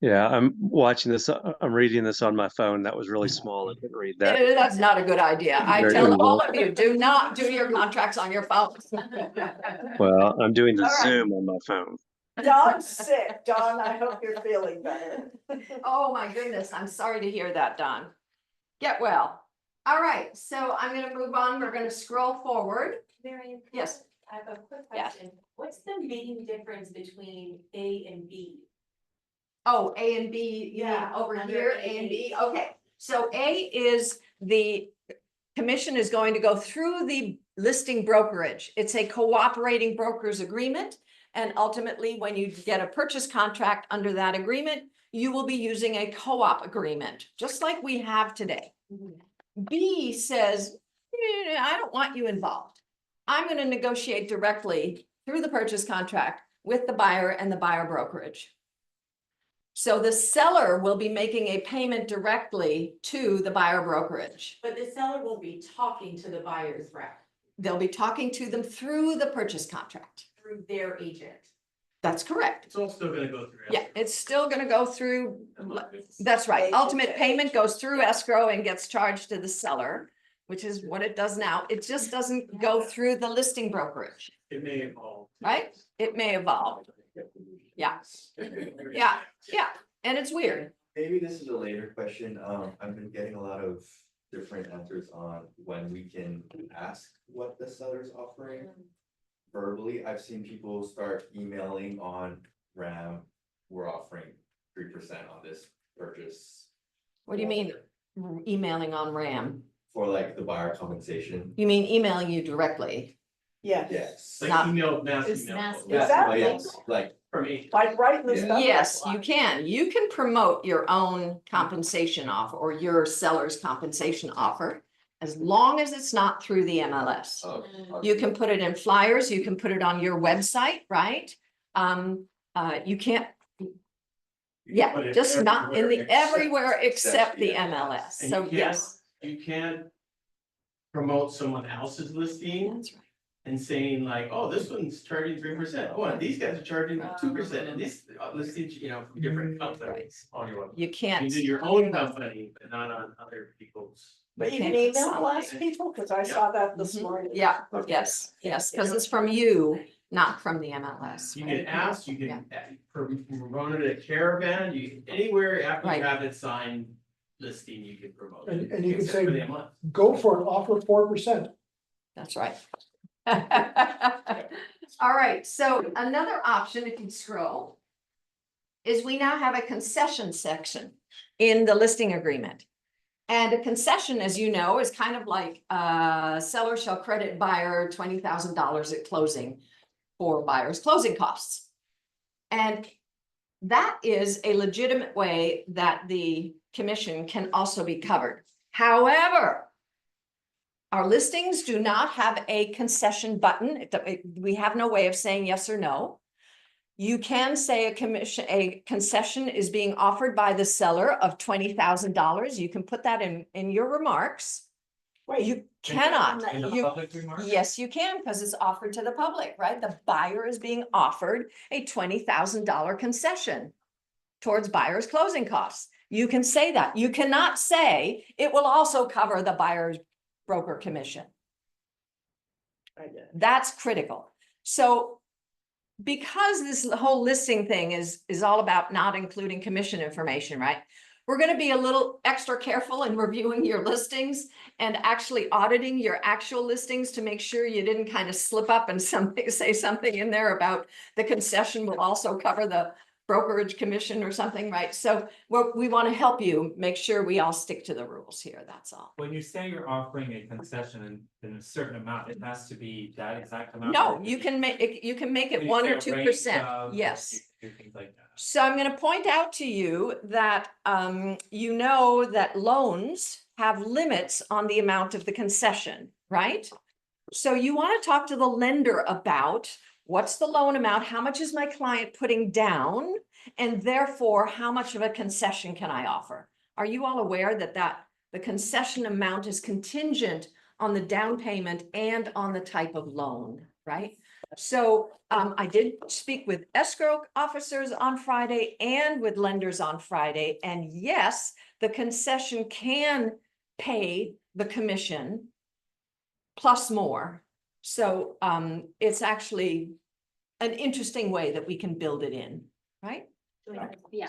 Yeah, I'm watching this, I'm reading this on my phone. That was really small. I couldn't read that. That's not a good idea. I Very tell all easy. of you, do not do your contracts on your phones. Well, I'm doing the All right. Zoom on my phone. Don's sick. Don, I hope you're feeling better. Oh, my goodness. I'm sorry to hear that, Don. Get well. All right, so I'm gonna move on. We're gonna scroll forward. Marion? Yes. I have a quick Yeah. question. What's the main difference between A and B? Oh, A and B, you mean Yeah, over under here, A and B, A. okay. So A is the commission is going to go through the listing brokerage. It's a cooperating brokers agreement. And ultimately, when you get a purchase contract under that agreement, you will be using a co-op agreement, just like we have today. B says, I don't want you involved. I'm going to negotiate directly through the purchase contract with the buyer and the buyer brokerage. So the seller will be making a payment directly to the buyer brokerage. But the seller won't be talking to the buyer's rep They'll be talking to them through the purchase contract. through their agent. That's correct. It's all still gonna go through. Yeah, it's still going to go through. It's- That's right. Agent Ultimate to payment agent. goes through escrow and gets charged to the seller, which is what it does now. It just doesn't go through the listing brokerage, It may evolve. right? It may evolve. Yeah. Yeah, yeah, and it's weird. Maybe this is a later question. I've been getting a lot of different answers on when we can ask what the seller's offering. Verbally, I've seen people start emailing on RAM, we're offering 3% on this purchase. What do you mean emailing on RAM? For like the buyer compensation. You mean emailing you directly? Yes. Yes. Like Not- email, mass It's email. mass- Yeah, that yes, like, From me. Like right in the. Yeah. subject Yes, you line. can. You can promote your own compensation offer or your seller's compensation offer as long as it's not through the MLS. oh, You can put it in flyers, you can put it on your website, right? You can't, yeah, Put it just not in the everywhere everywhere except the the MLS. And So you can't- yes, You can't promote someone else's listing that's right. and saying like, oh, this one's charging 3%. Oh, and these guys are charging 2%, and these listings, from different companies on your website. You can't. You do your own company, but not on other people's. But You you can can't email consolidate. less people, because I saw that this morning. Yeah, yes, because it's from you, not from the MLS. You right? can ask, you can, run it at Caravan, anywhere after Right. you have it signed listing, you can promote. it, And you can except for say- the MLS. Go for it, offer 4%. That's right. All right, so another option, if you scroll, is we now have a concession section in the listing agreement. And a concession, as you know, is kind of like seller shall credit buyer $20,000 at closing for buyer's closing costs. And that is a legitimate way that the commission can also be covered. However, our listings do not have a concession button. We have no way of saying yes or no. You can say a concession is being offered by the seller of $20,000. You can put that in your remarks. Wait, You cannot. In the You- public remarks? Yes, you can, because it's offered to the public, right? The buyer is being offered a $20,000 concession towards buyer's closing costs. You can say that. You cannot say it will also cover the buyer's broker commission. I did. That's critical. So because this whole listing thing is all about not including commission information, right? We're going to be a little extra careful in reviewing your listings and actually auditing your actual listings to make sure you didn't kind of slip up and say something in there about the concession will also cover the brokerage commission or something, right? So we want to help you make sure we all stick to the rules here. That's all. When you say you're offering a concession in a certain amount, it has to be that exact amount? No, you can make it 1 or 2%. Yes. Things like that. So I'm going to point out to you that you know that loans have limits on the amount of the concession, right? So you want to talk to the lender about what's the loan amount, how much is my client putting down, and therefore how much of a concession can I offer? Are you all aware that the concession amount is contingent on the down payment and on the type of loan, right? So I did speak with escrow officers on Friday and with lenders on Friday. And yes, the concession can pay the commission plus more. So it's actually an interesting way that we can build it in, right? Yeah.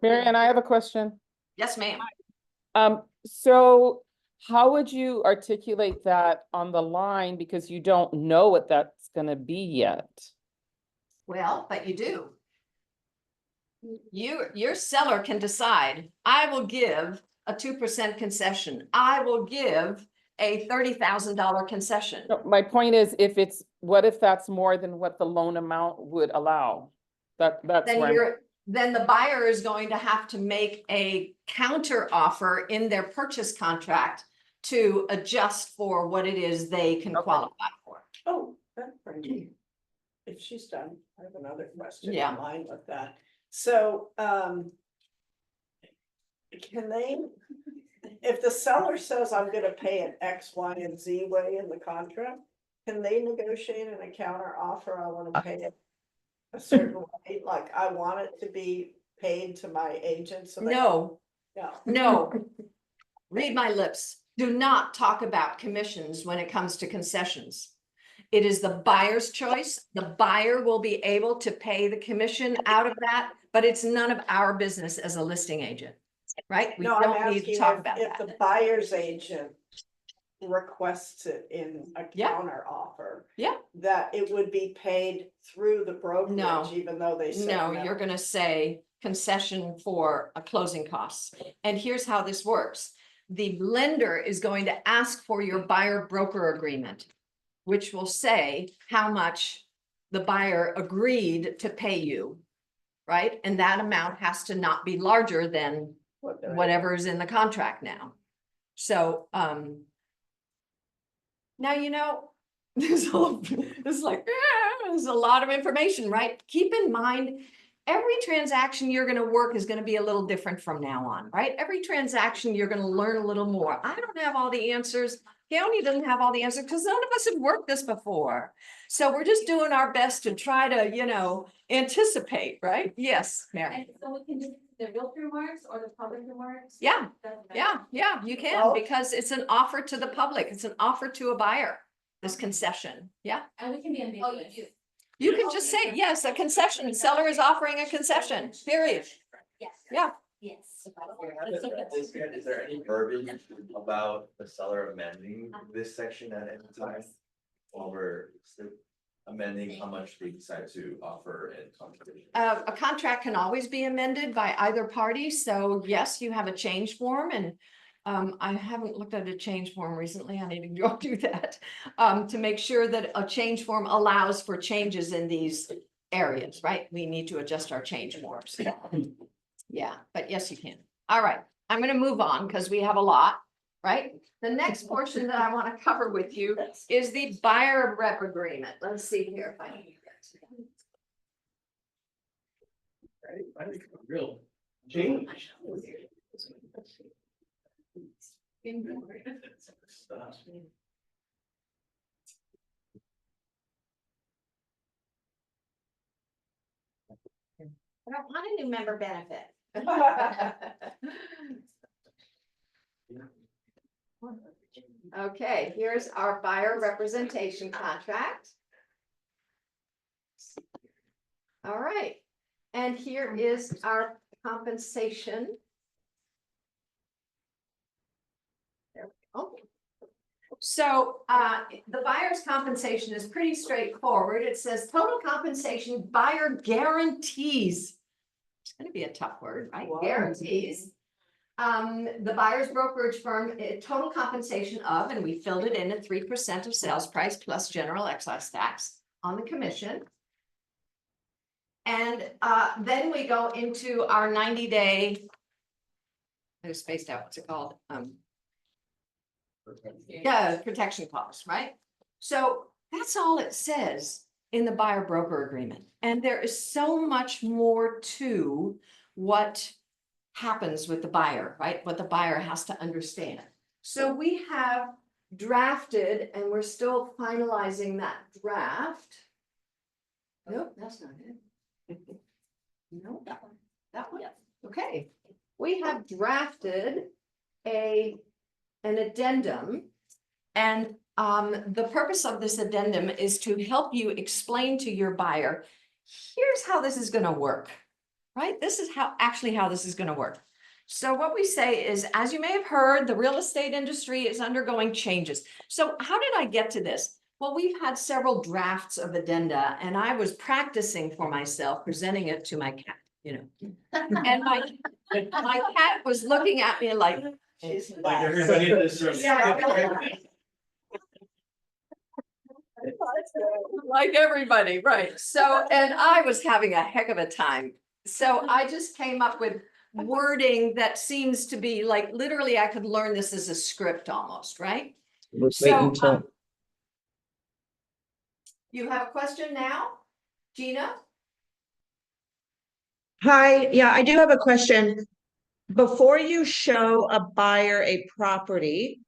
Marianne, I have a question. Yes, ma'am. So how would you articulate that on the line, because you don't know what that's gonna be yet? Well, but you do. Your seller can decide, I will give a 2% concession. I will give a $30,000 concession. No, my point is, what if that's more than what the loan amount would allow? That's where. Then the buyer is going to have to make a counter offer in their purchase contract to adjust for what it is they can qualify for. Oh, that's pretty. If she's done, I have another question Yeah. in line with that. So, can they, if the seller says I'm gonna pay an X, Y, and Z way in the contract, can they negotiate in a counter offer? I wanna pay it a certain way, like I want it to be paid to my agent, so. No, No. no. Read my lips. Do not talk about commissions when it comes to concessions. It is the buyer's choice. The buyer will be able to pay the commission out of that, but it's none of our business as a listing agent, right? We No, I'm don't need to asking talk about if the that. buyer's agent requests it in a Yeah. counter offer. Yeah. That it would be paid through the No. brokerage, even though they say No, no. you're gonna say concession for a closing costs. And here's how this works. The lender is going to ask for your buyer broker agreement, which will say how much the buyer agreed to pay you, right? And that amount has to not be larger than whatever is in the contract now. So, now, there's a lot of information, right? Keep in mind, every transaction you're gonna work is gonna be a little different from now on, right? Every transaction, you're gonna learn a little more. I don't have all the answers. Keone doesn't have all the answers because none of us have worked this before. So we're just doing our best to try to, anticipate, right? Yes, Mary. And so we can do the realtor remarks or the public remarks? Yeah, Doesn't matter. yeah, you can, Well- because it's an offer to the public. It's an offer to a buyer, this concession. Yeah. And we can be ambiguous. Oh, you do. You can just say, yes, a concession, seller is offering a concession, period. Yes. Yeah. Yes. Is there any verbiage about the seller amending this section at any time? While we're still amending how much they decide to offer and compensation? A contract can always be amended by either party, so yes, you have a change form and I haven't looked at a change form recently, I need to go do that. To make sure that a change form allows for changes in these areas, right? We need to adjust our change forms. Yeah, but yes, you can. All right, I'm gonna move on because we have a lot, right? The next portion that I want to cover with you is the buyer rep agreement. Let's see here if I can get to Real change. I don't want a new member benefit. Okay, here's our buyer representation contract. All right, and here is our compensation. There we go. So the buyer's compensation is pretty straightforward. It says total compensation buyer guarantees. It's gonna be a tough word, right? Wow. Guarantees. The buyer's brokerage firm, total compensation of, and we filled it in at 3% of sales price plus general excise tax on the commission. And then we go into our 90-day. I was spaced out, what's it called? Yeah, protection clause, right? So that's all it says in the buyer broker agreement. And there is so much more to what happens with the buyer, right? What the buyer has to understand. So we have drafted, and we're still finalizing that draft. Nope, that's not it. No, that one. That one. Okay. We have drafted an addendum. And the purpose of this addendum is to help you explain to your buyer, here's how this is going to work. Right? This is how this is going to work. So what we say is, as you may have heard, the real estate industry is undergoing changes. So how did I get to this? Well, we've had several drafts of addenda, and I was practicing for myself, presenting it to my cat, and my cat was looking at me like, Like everybody in this room. Yeah. Like everybody, right? So, and I was having a heck of a time. So I just came up with wording that seems to be like, literally, I could learn this as a script almost, right? So, you have a question now, Gina? Hi, yeah, I do have a question. Before you show a buyer a property,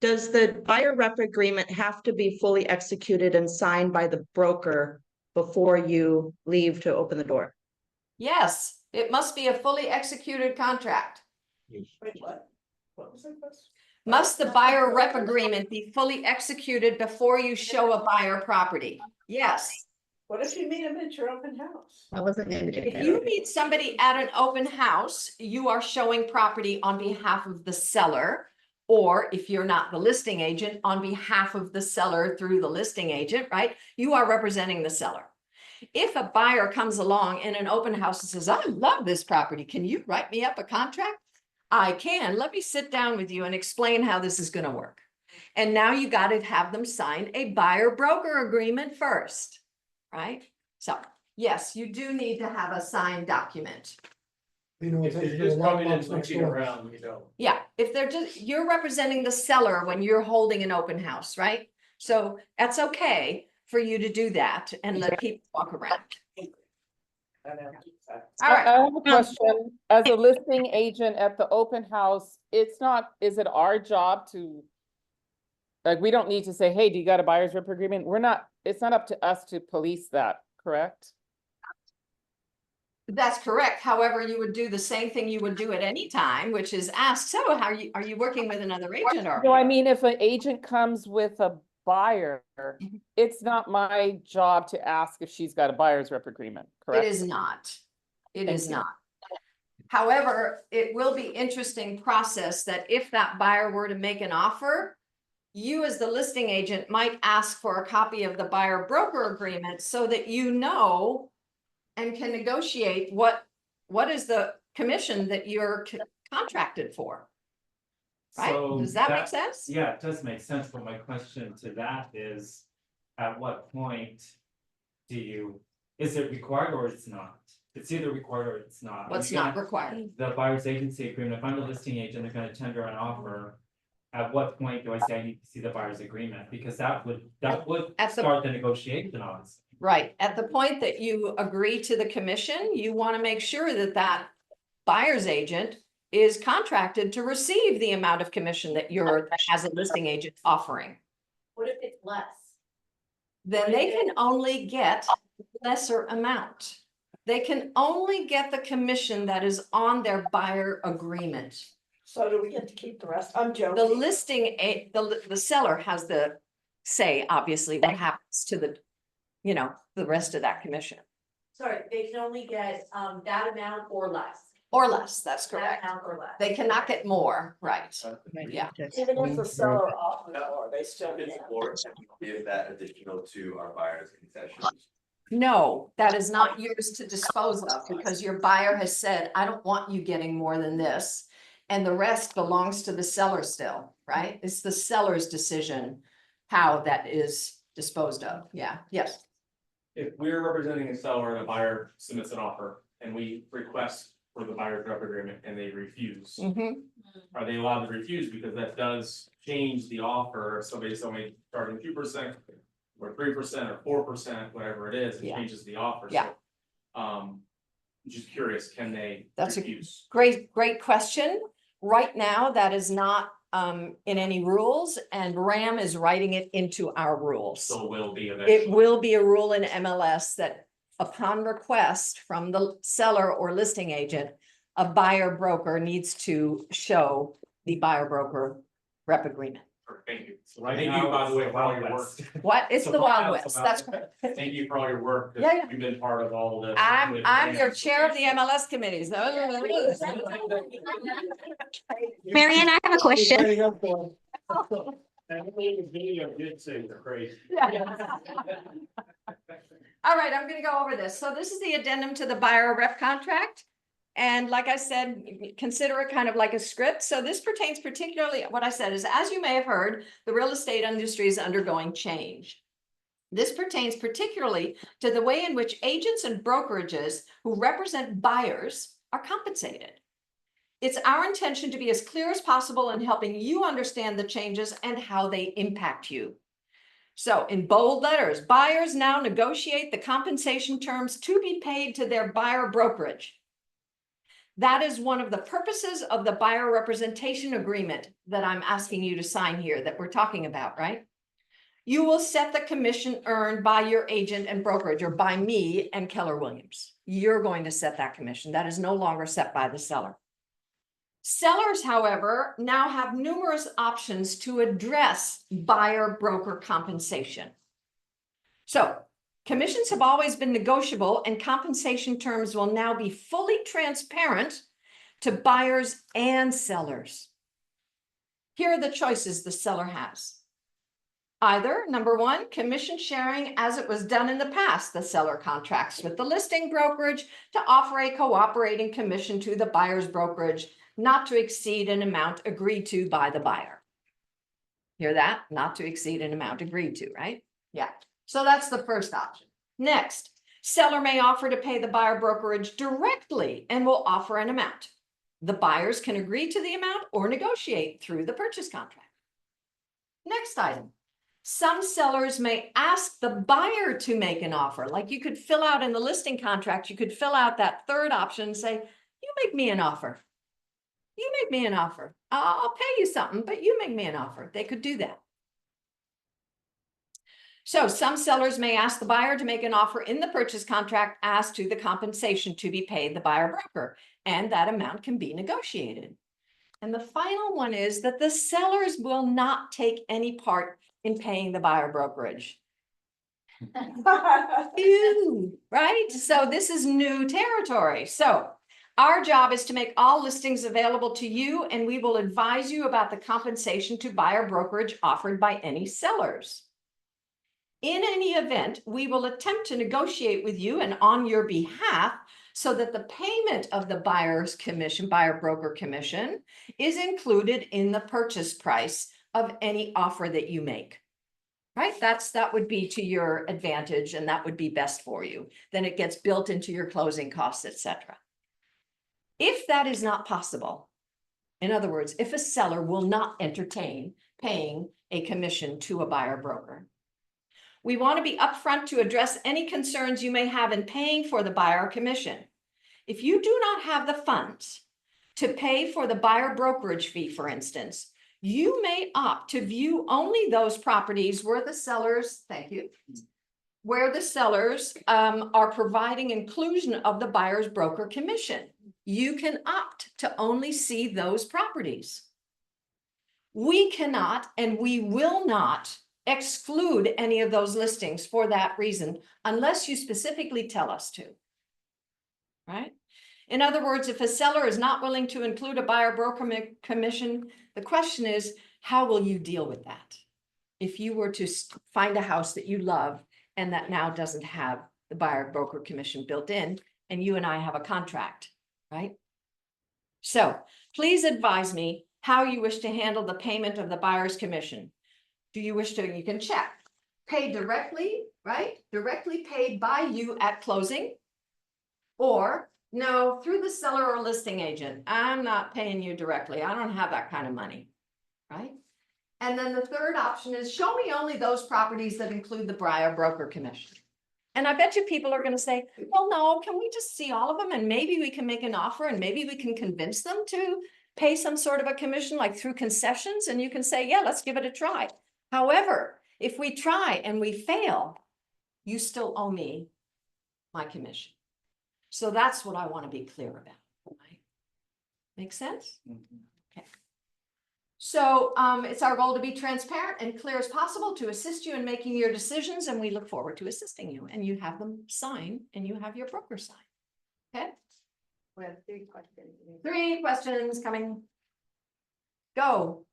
does the buyer rep agreement have to be fully executed and signed by the broker before you leave to open the door? Yes, it must be a fully executed contract. Wait, what? What was that question? Must the buyer rep agreement be fully executed before you show a buyer property? Yes. What if you meet him at your open house? I wasn't. If you meet somebody at an open house, you are showing property on behalf of the seller. Or if you're not the listing agent, on behalf of the seller through the listing agent, right? You are representing the seller. If a buyer comes along in an open house and says, I love this property, can you write me up a contract? I can. Let me sit down with you and explain how this is going to work. And now you got to have them sign a buyer broker agreement first, right? So yes, you do need to have a signed document. You know, If you're just coming and switching around, you know. Yeah, if they're just, you're representing the seller when you're holding an open house, right? So that's okay for you to do that and let people walk around. All I right. have a question. As a listing agent at the open house, is it our job to Like, we don't need to say, hey, do you got a buyer's rep agreement? We're not, it's not up to us to police that, correct? That's correct. However, you would do the same thing you would do at any time, which is ask, so how are you working with another agent or? No, I mean, if an agent comes with a buyer, it's not my job to ask if she's got a buyer's rep agreement, It correct? is not. It Thank is you. not. However, it will be interesting process that if that buyer were to make an offer, you as the listing agent might ask for a copy of the buyer broker agreement so that you know and can negotiate what is the commission that you're contracted for. Right? So Does that make sense? Yeah, it does make sense, but my question to that is, at what point is it required or it's not? It's either required or it's not. What's not required? The buyer's agency agreement, if I'm the listing agent, they're gonna tender an offer. At what point do I say I need to see the buyer's agreement? Because that would At the- start the negotiation, honestly. Right. At the point that you agree to the commission, you want to make sure that that buyer's agent is contracted to receive the amount of commission that you're, as a listing agent, offering. What if it's less? Then they can only get lesser amount. They can only get the commission that is on their buyer agreement. So do we get to keep the rest? I'm joking. The listing, the seller has the say, obviously, what happens to the, the rest of that commission. Sorry, they can only get that amount or less. Or less, that's That correct. amount or less. They cannot get more, right? Yeah. Even if the seller offers more, they still Ms. get. Laura, can we give that additional to our buyers concessions? No, that is not yours to dispose of because your buyer has said, I don't want you getting more than this. And the rest belongs to the seller still, right? It's the seller's decision how that is disposed of. Yeah, yes. If we're representing a seller and a buyer submits an offer and we request for the buyer's rep agreement and they refuse, Mhm. are they allowed to refuse? Because that does change the offer. If somebody's only starting 2% or 3% or 4%, whatever it is, it Yeah. changes the offer. Yeah. So, just curious, can they That's a refuse? great question. Right now, that is not in any rules and RAM is writing it into our rules. So it will be It eventually. will be a rule in MLS that upon request from the seller or listing agent, a buyer broker needs to show the buyer broker rep agreement. Thank you. So right Thank now, you, by it's the way, the for all Wild your work. West. What? It's So the Wild now West. it's That's about- correct. Thank you for all your work. 'Cause Yeah, yeah. You've been part of all of this. I'm your chair of the MLS committees. Marianne, I have a question. Video did say they're crazy. All right, I'm gonna go over this. So this is the addendum to the buyer rep contract. And like I said, consider it kind of like a script. So this pertains particularly, what I said is, as you may have heard, the real estate industry is undergoing change. This pertains particularly to the way in which agents and brokerages who represent buyers are compensated. It's our intention to be as clear as possible in helping you understand the changes and how they impact you. So in bold letters, buyers now negotiate the compensation terms to be paid to their buyer brokerage. That is one of the purposes of the buyer representation agreement that I'm asking you to sign here that we're talking about, right? You will set the commission earned by your agent and brokerage or by me and Keller Williams. You're going to set that commission. That is no longer set by the seller. Sellers, however, now have numerous options to address buyer broker compensation. So commissions have always been negotiable and compensation terms will now be fully transparent to buyers and sellers. Here are the choices the seller has. Either, number one, commission sharing as it was done in the past. The seller contracts with the listing brokerage to offer a cooperating commission to the buyer's brokerage, not to exceed an amount agreed to by the buyer. Hear that? Not to exceed an amount agreed to, right? Yeah. So that's the first option. Next, seller may offer to pay the buyer brokerage directly and will offer an amount. The buyers can agree to the amount or negotiate through the purchase contract. Next item. Some sellers may ask the buyer to make an offer. Like you could fill out in the listing contract, you could fill out that third option and say, you make me an offer. You make me an offer. I'll pay you something, but you make me an offer. They could do that. So some sellers may ask the buyer to make an offer in the purchase contract as to the compensation to be paid the buyer broker, and that amount can be negotiated. And the final one is that the sellers will not take any part in paying the buyer brokerage. Ew, right? So this is new territory. So our job is to make all listings available to you, and we will advise you about the compensation to buyer brokerage offered by any sellers. In any event, we will attempt to negotiate with you and on your behalf so that the payment of the buyer's commission, buyer broker commission, is included in the purchase price of any offer that you make. Right? That would be to your advantage, and that would be best for you. Then it gets built into your closing costs, etc. If that is not possible, in other words, if a seller will not entertain paying a commission to a buyer broker, we want to be upfront to address any concerns you may have in paying for the buyer commission. If you do not have the funds to pay for the buyer brokerage fee, for instance, you may opt to view only those properties where the sellers, thank you, where the sellers are providing inclusion of the buyer's broker commission. You can opt to only see those properties. We cannot and we will not exclude any of those listings for that reason, unless you specifically tell us to, right? In other words, if a seller is not willing to include a buyer broker commission, the question is, how will you deal with that? If you were to find a house that you love and that now doesn't have the buyer broker commission built in, and you and I have a contract, right? So please advise me how you wish to handle the payment of the buyer's commission. Do you wish to, you can check, pay directly, right? Directly paid by you at closing, or no, through the seller or listing agent. I'm not paying you directly. I don't have that kind of money, right? And then the third option is show me only those properties that include the buyer broker commission. And I bet you people are going to say, well, no, can we just see all of them? And maybe we can make an offer and maybe we can convince them to pay some sort of a commission, like through concessions. And you can say, yeah, let's give it a try. However, if we try and we fail, you still owe me my commission. So that's what I want to be clear about. Right? Make sense? Okay. So it's our goal to be transparent and clear as possible to assist you in making your decisions, and we look forward to assisting you. And you have them sign, and you have your broker sign. Okay? We have 3 questions. 3 questions coming. Go.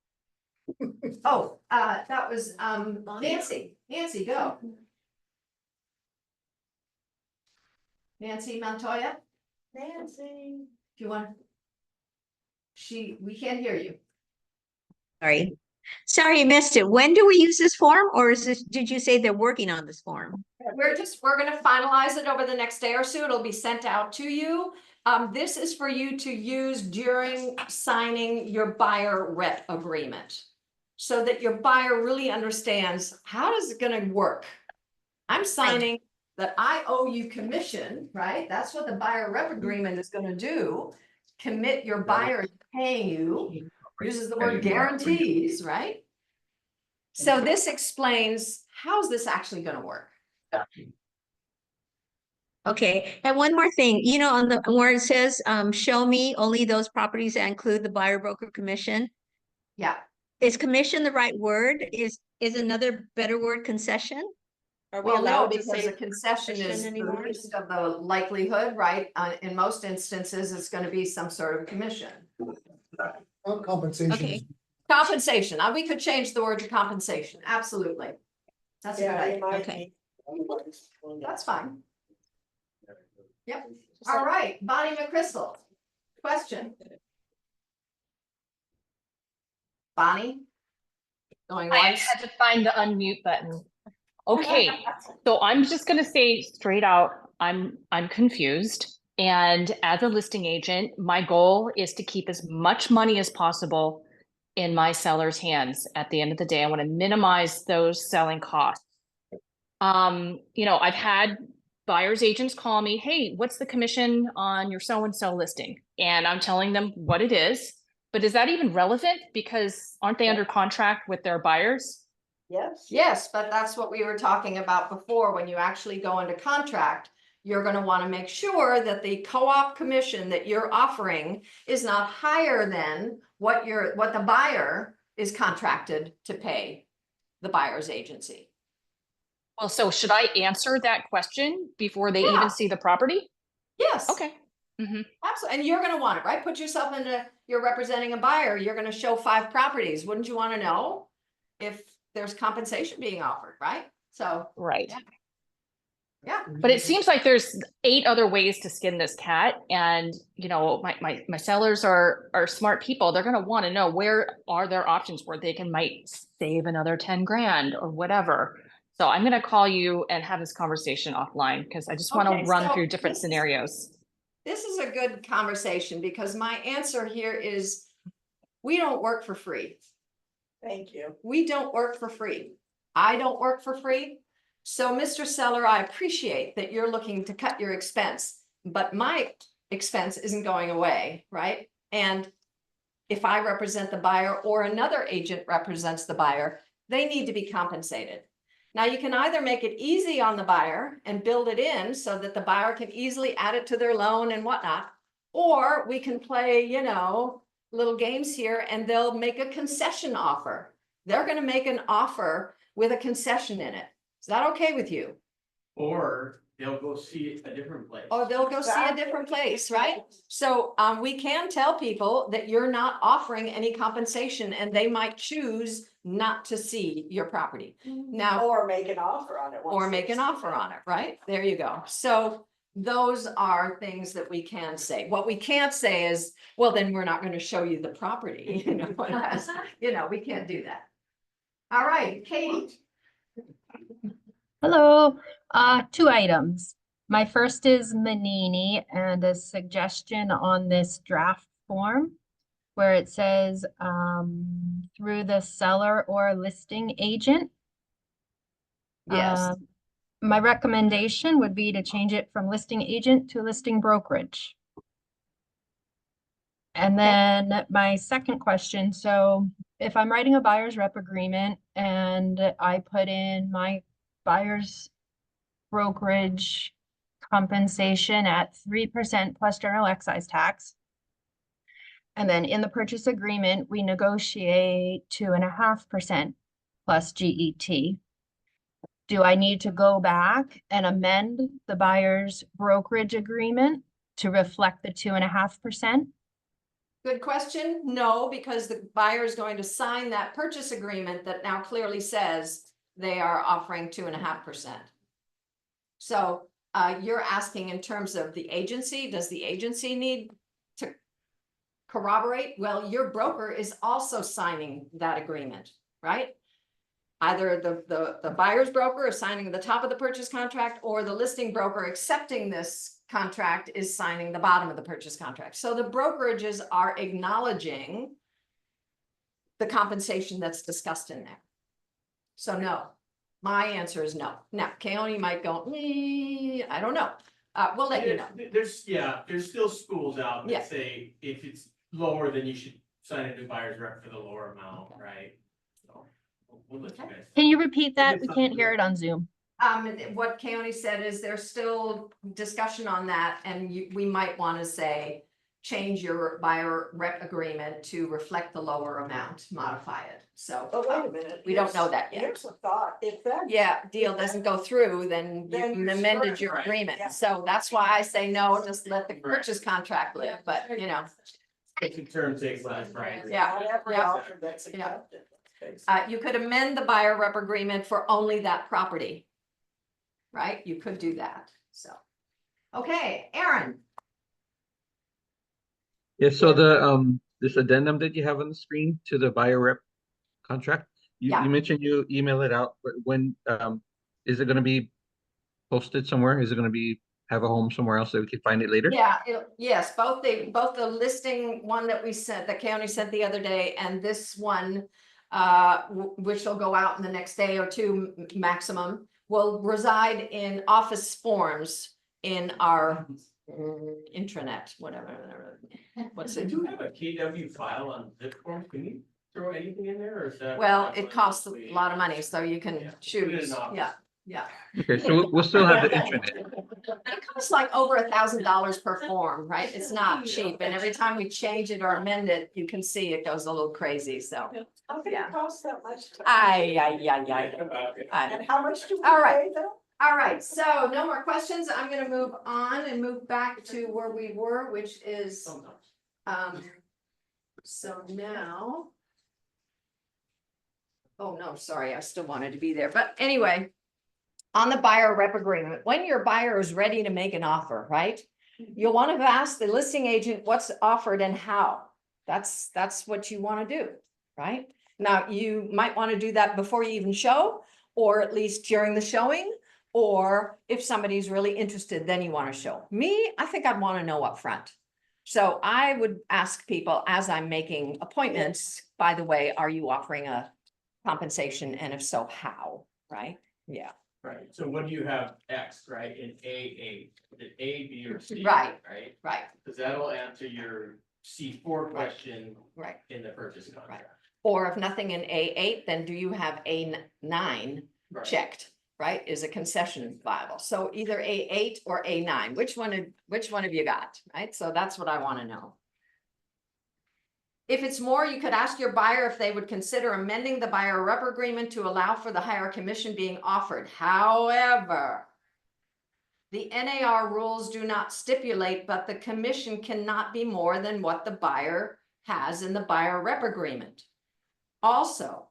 Oh, that was Nancy. Nancy, go. Nancy Montoya? Nancy. If you want. We can't hear you. Sorry, I missed it. When do we use this form, or is this, did you say they're working on this form? We're going to finalize it over the next day or so. It'll be sent out to you. This is for you to use during signing your buyer rep agreement, so that your buyer really understands how is it going to work. I'm signing that I owe you commission, right? That's what the buyer rep agreement is going to do. Commit your buyer to paying you. Uses the word guarantees, right? So this explains how's this actually going to work. Okay, and one more thing, you know, on the where it says, show me only those properties that include the buyer broker commission. Yeah. Is commission the right word? Is another better word concession? Are we Well, no, allowed to because say the concession is the anymore? least of the likelihood, right? In most instances, it's going to be some sort of commission. Compensation. Okay. Compensation. We could change the word to compensation. Absolutely. That's a good idea. Okay. That's fine. Yep. All right, Bonnie McChrystal. Question. Bonnie? Going I once? had to find the unmute button. Okay, so I'm just gonna say straight out, I'm confused. And as a listing agent, my goal is to keep as much money as possible in my seller's hands. At the end of the day, I want to minimize those selling costs. You know, I've had buyer's agents call me, hey, what's the commission on your so-and-so listing? And I'm telling them what it is. But is that even relevant? Because aren't they under contract with their buyers? Yes. Yes, but that's what we were talking about before. When you actually go into contract, you're gonna wanna make sure that the co-op commission that you're offering is not higher than what the buyer is contracted to pay the buyer's agency. Well, so should I answer that question before they Yeah. even see the property? Yes. Okay. Absolutely, and you're gonna want it, right? Put yourself into, you're representing a buyer, you're gonna show 5 properties. Wouldn't you wanna know if there's compensation being offered, right? So. Right. Yeah. Yeah. But it seems like there's 8 other ways to skin this cat. And, you know, my sellers are smart people. They're going to want to know where are their options where they might save another 10 grand or whatever. So I'm going to call you and have this conversation offline because I just want to Okay, run so through different this is- scenarios. This is a good conversation because my answer here is, we don't work for free. Thank you. We don't work for free. I don't work for free. So, Mr. Seller, I appreciate that you're looking to cut your expense, but my expense isn't going away, right? And if I represent the buyer or another agent represents the buyer, they need to be compensated. Now, you can either make it easy on the buyer and build it in so that the buyer can easily add it to their loan and whatnot, or we can play, you know, little games here and they'll make a concession offer. They're going to make an offer with a concession in it. Is that okay with you? Or they'll go see a different place. Or they'll go see a different place, right? So we can tell people that you're not offering any compensation and they might choose not to see your property. Now, Or make an offer on it. or make an offer on it, right? There you go. So those are things that we can say. What we can't say is, well, then we're not going to show you the property, you know, we can't do that. All right, Katie. Hello, 2 items. My first is Manini and a suggestion on this draft form where it says through the seller or listing agent. Yes. My recommendation would be to change it from listing agent to listing brokerage. And then my second question, so if I'm writing a buyer's rep agreement and I put in my buyer's brokerage compensation at 3% plus general excise tax. And then in the purchase agreement, we negotiate 2.5% plus GET. Do I need to go back and amend the buyer's brokerage agreement to reflect the 2.5%? Good question. No, because the buyer is going to sign that purchase agreement that now clearly says they are offering 2.5%. So you're asking in terms of the agency, does the agency need to corroborate? Well, your broker is also signing that agreement, right? Either the buyer's broker is signing the top of the purchase contract or the listing broker accepting this contract is signing the bottom of the purchase contract. So the brokerages are acknowledging the compensation that's discussed in there. So no, my answer is no. Now, Keone might go, I don't know. We'll let you know. There's still schools out Yeah. that say if it's lower, then you should sign a new buyer's rep for the lower amount, right? So we'll let you guys. Can you repeat that? We can't hear it on Zoom. What Keone said is there's still discussion on that, and we might want to say, change your buyer rep agreement to reflect the lower amount, modify it. So. But wait a minute. We don't know that yet. Here's a thought. If that. Deal doesn't go through, then Then you you're amended screwed, your right. agreement. Yeah. So that's why I say no, just let the purchase contract live, but you know. It's a term takes less, right? Yeah. Not every Yeah. offer that's Yeah. accepted. You could amend the buyer rep agreement for only that property. Right? You could do that, so. Okay, Aaron. Yeah, so the this addendum that you have on the screen to the buyer rep contract, Yeah. you mentioned you email it out, but when is it gonna be posted somewhere? Is it gonna be have a home somewhere else that we can find it later? Yeah, yes, both the listing one that we sent, the county sent the other day, and this one, which will go out in the next day or two maximum, will reside in office forms in our intranet, whatever. What's Do it? you have a KW file on zip form? Can you throw anything in there or is that? Well, that's it what costs a mostly- lot of money, so you Yeah, can put it in choose, an office. yeah. Okay, so we'll still have the internet. It costs like over $1,000 per form, right? It's not cheap, and every time we change it or amend it, you can see it goes a little crazy, so. How can Yeah. it cost that much? I. And how much do we All right. pay though? All right, so no more questions. I'm gonna move on and move back to where we were, which is, so now. Oh, no, sorry, I still wanted to be there, but anyway. On the buyer rep agreement, when your buyer is ready to make an offer, right? You'll want to ask the listing agent what's offered and how. That's what you want to do, right? Now, you might want to do that before you even show, or at least during the showing. Or if somebody's really interested, then you want to show. Me, I think I'd want to know up front. So I would ask people as I'm making appointments, by the way, are you offering a compensation? And if so, how, right? Yeah. Right, so when you have X, right, in A8, is it A, B, or C? Right. Right? Right. Because that'll answer your C4 question. Right. In the purchase contract. Or if nothing in A8, then do you have A9 Right. checked, right? Is a concession viable? So either A8 or A9, which one have you got, right? So that's what I want to know. If it's more, you could ask your buyer if they would consider amending the buyer rep agreement to allow for the higher commission being offered. However, the NAR rules do not stipulate, but the commission cannot be more than what the buyer has in the buyer rep agreement. Also,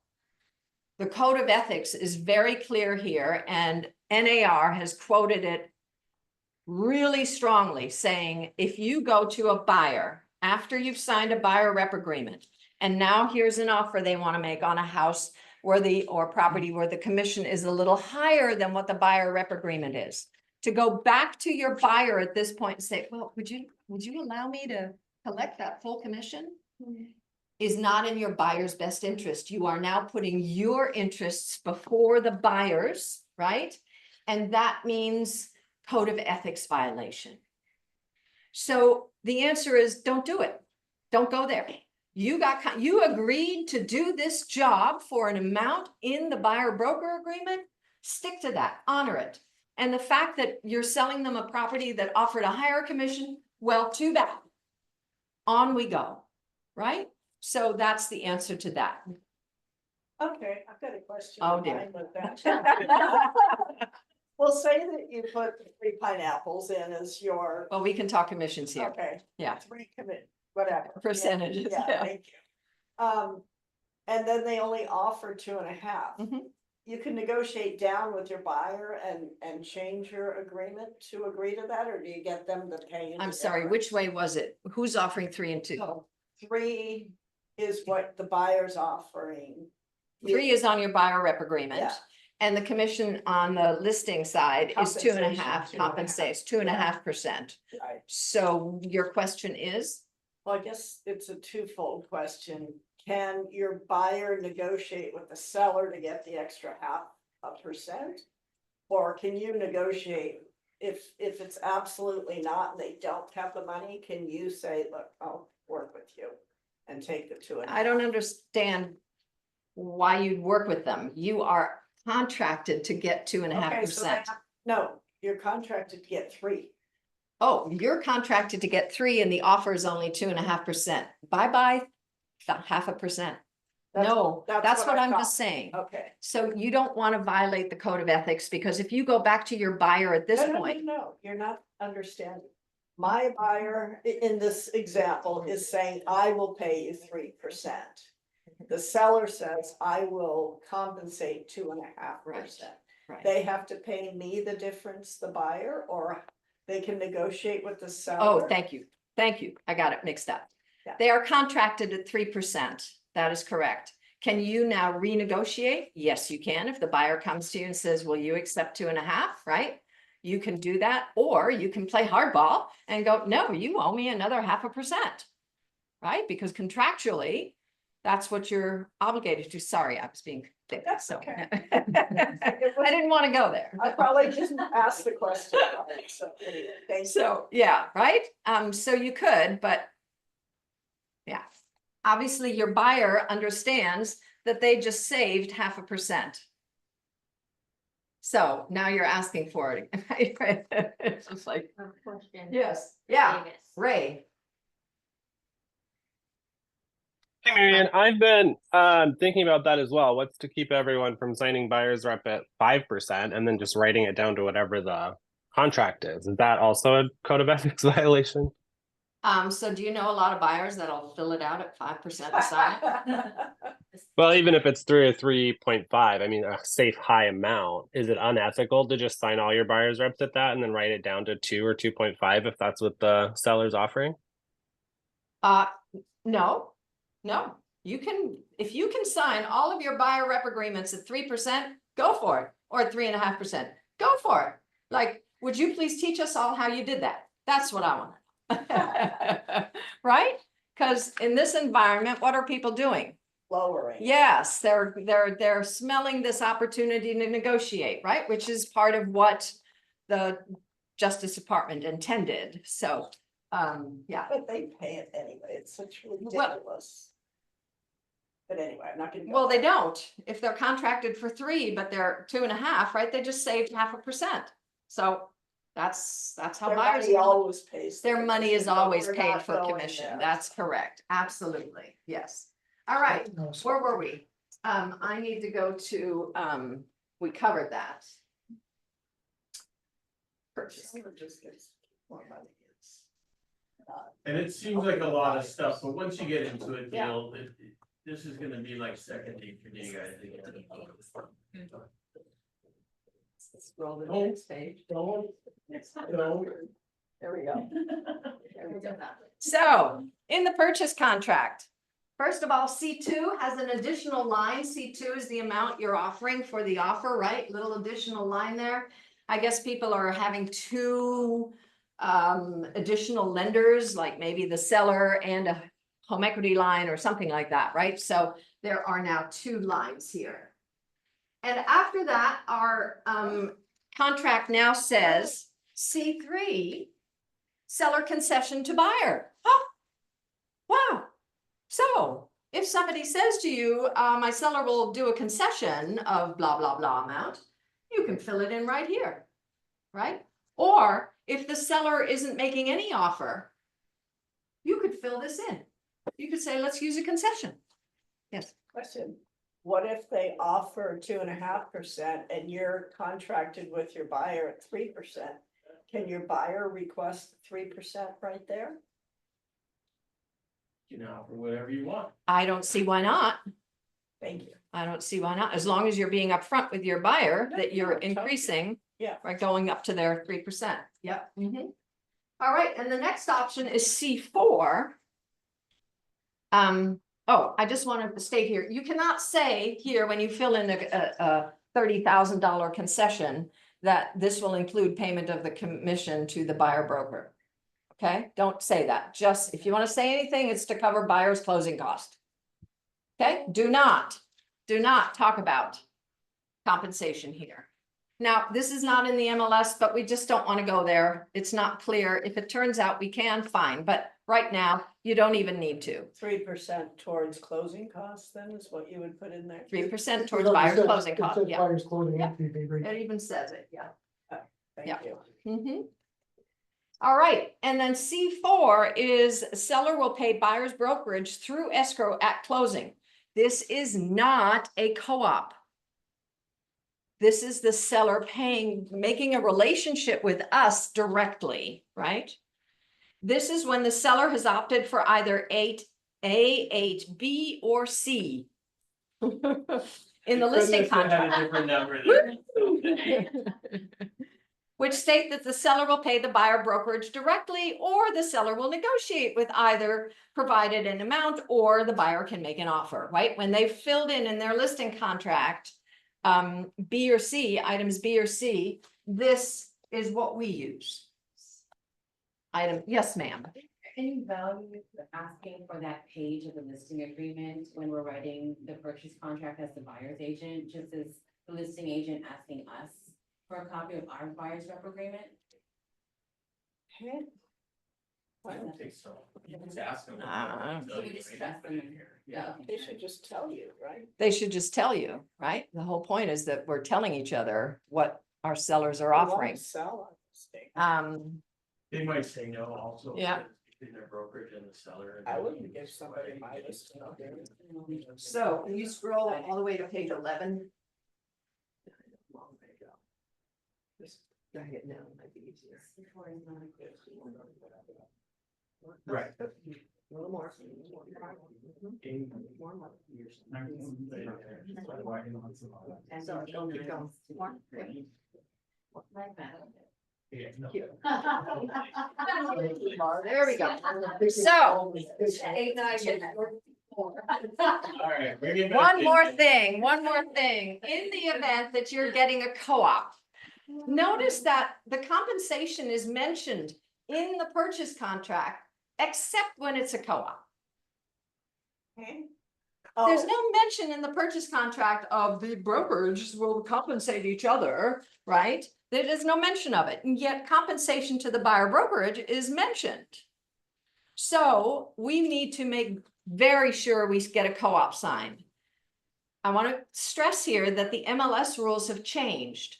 the code of ethics is very clear here, and NAR has quoted it really strongly, saying if you go to a buyer after you've signed a buyer rep agreement, and now here's an offer they want to make on a house or property where the commission is a little higher than what the buyer rep agreement is, to go back to your buyer at this point and say, well, would you allow me to collect that full commission? Is not in your buyer's best interest. You are now putting your interests before the buyer's, right? And that means code of ethics violation. So the answer is don't do it. Don't go there. You agreed to do this job for an amount in the buyer broker agreement. Stick to that, honor it. And the fact that you're selling them a property that offered a higher commission, well, too bad. On we go, right? So that's the answer to that. Okay, I've got a question. Oh, in dear. line with that. Well, say that you put 3 pineapples in as your, Well, we can talk commissions here. okay, Yeah, 3 commit, whatever. Percentages, Yeah, yeah. thank you. And then they only offer 2.5. Mhm. You can negotiate down with your buyer and change your agreement to agree to that, or do you get them to pay you? I'm the sorry, difference? which way was it? Who's offering 3 and 2? So 3 is what the buyer's offering. 3 is on your buyer rep agreement. Yeah. And the commission on the listing side is 2.5, Compensation, 2.5. compensates 2.5%. Right. So your question is, Well, I guess it's a twofold question. Can your buyer negotiate with the seller to get the extra 0.5%? Or can you negotiate if it's absolutely not, and they don't have the money, can you say, look, I'll work with you and take the 2.5? I don't understand why you'd work with them. You are contracted to get 2.5%. No, you're contracted to get 3. Oh, you're contracted to get 3 and the offer is only 2.5%. Bye-bye, 0.5%. No, that's what I I'm thought. just saying. Okay. So you don't want to violate the code of ethics, because if you go back to your buyer at this point. No, you're not understanding. My buyer in this example is saying, I will pay you 3%. The seller says, I will compensate 2.5%. Right. They have to pay me the difference, the buyer, or they can negotiate with the seller. Oh, thank you. Thank you. I got it mixed up. Yeah. They are contracted at 3%. That is correct. Can you now renegotiate? Yes, you can. If the buyer comes to you and says, will you accept 2.5, right? You can do that, or you can play hardball and go, no, you owe me another 0.5%, right? Because contractually, that's what you're obligated to. Sorry, I was being thick. That's so. okay. I didn't want to go there. I probably just asked the question. So anyway, thank you. So, yeah, right? So you could, but yeah. obviously your buyer understands that they just saved 0.5%. So now you're asking for it. It's just like, yes, yeah, Ray. Hey, Marianne, I've been thinking about that as well. What's to keep everyone from signing buyer's rep at 5% and then just writing it down to whatever the contract is? Is that also a code of ethics violation? So do you know a lot of buyers that'll fill it out at 5% to sign? Well, even if it's 3 or 3.5, I mean, a safe high amount, is it unethical to just sign all your buyer's reps at that and then write it down to 2 or 2.5 if that's what the seller's offering? No, you can, if you can sign all of your buyer rep agreements at 3%, go for it, or 3.5%, go for it. Like, would you please teach us all how you did that? That's what I want. Right? Because in this environment, what are people doing? Lowering. Yes, they're smelling this opportunity to negotiate, right? Which is part of what the Justice Department intended. So, yeah. But they pay it anyway. It's such ridiculous. But anyway, I'm not gonna. Well, they don't. If they're contracted for 3, but they're 2.5, right? They just saved 0.5%. So that's how Their buyers. money always pays. the Their money is commission, but always we're paid not for going commission. there. That's correct. Absolutely. Yes. All right. Where were we? I need to go to, we covered that. Purchase. And it seems like a lot of stuff, but once you get into it, Yeah. this is gonna be like second nature to you guys. Scroll to the next page. Don't. There we go. There we go. So, in the purchase contract, first of all, C2 has an additional line. C2 is the amount you're offering for the offer, right? Little additional line there. I guess people are having 2 additional lenders, like maybe the seller and a home equity line or something like that, right? So there are now 2 lines here. And after that, our contract now says C3, seller concession to buyer. Oh, wow. So if somebody says to you, my seller will do a concession of blah, blah, blah amount, you can fill it in right here, right? Or if the seller isn't making any offer, you could fill this in. You could say, let's use a concession. Yes. Question, what if they offer 2.5% and you're contracted with your buyer at 3%? Can your buyer request 3% right there? You know, for whatever you want. I don't see why not. Thank you. I don't see why not, as long as you're being upfront with your buyer No, that you're no, totally. increasing. Yeah. Right, going up to their 3%. Yep. All right, and the next option is C4. Oh, I just wanted to state here, you cannot say here when you fill in a $30,000 concession that this will include payment of the commission to the buyer broker. Okay, don't say that. Just if you want to say anything, it's to cover buyer's closing cost. Okay, do not talk about compensation here. Now, this is not in the MLS, but we just don't want to go there. It's not clear. If it turns out we can, fine, but right now, you don't even need to. 3% towards closing costs, then is what you would put in there? 3% towards buyer's closing cost, yeah. Buyer's closing Yeah. entry fee, right? It even says it, yeah. Thank Yeah. you. All right, and then C4 is seller will pay buyer's brokerage through escrow at closing. This is not a co-op. This is the seller making a relationship with us directly, right? This is when the seller has opted for either 8A, 8B, or C. In the listing contract. Had a different number there. Which state that the seller will pay the buyer brokerage directly, or the seller will negotiate with either provided an amount, or the buyer can make an offer, right? When they filled in their listing contract, B or C, items B or C, this is what we use. Yes, ma'am. Any value to asking for that page of the listing agreement when we're writing the purchase contract as the buyer's agent, just as the listing agent asking us for a copy of our buyer's rep agreement? I don't think so. You just ask them. Yeah. They should just tell you, right? They should just tell you, right? The whole point is that we're telling each other what our sellers are offering. Sell on this thing. They might say no also. Yeah. Between their brokerage and the seller. I wouldn't give somebody my list. So can you scroll all the way to page 11? Just drag it down, might be easier. Right. A little more. So don't keep going. More. There we go. So. One more thing, in the event that you're getting a co-op. Notice that the compensation is mentioned in the purchase contract, except when it's a co-op. There's no mention in the purchase contract of the brokerage will compensate each other, right? There is no mention of it, and yet compensation to the buyer brokerage is mentioned. So we need to make very sure we get a co-op signed. I want to stress here that the MLS rules have changed.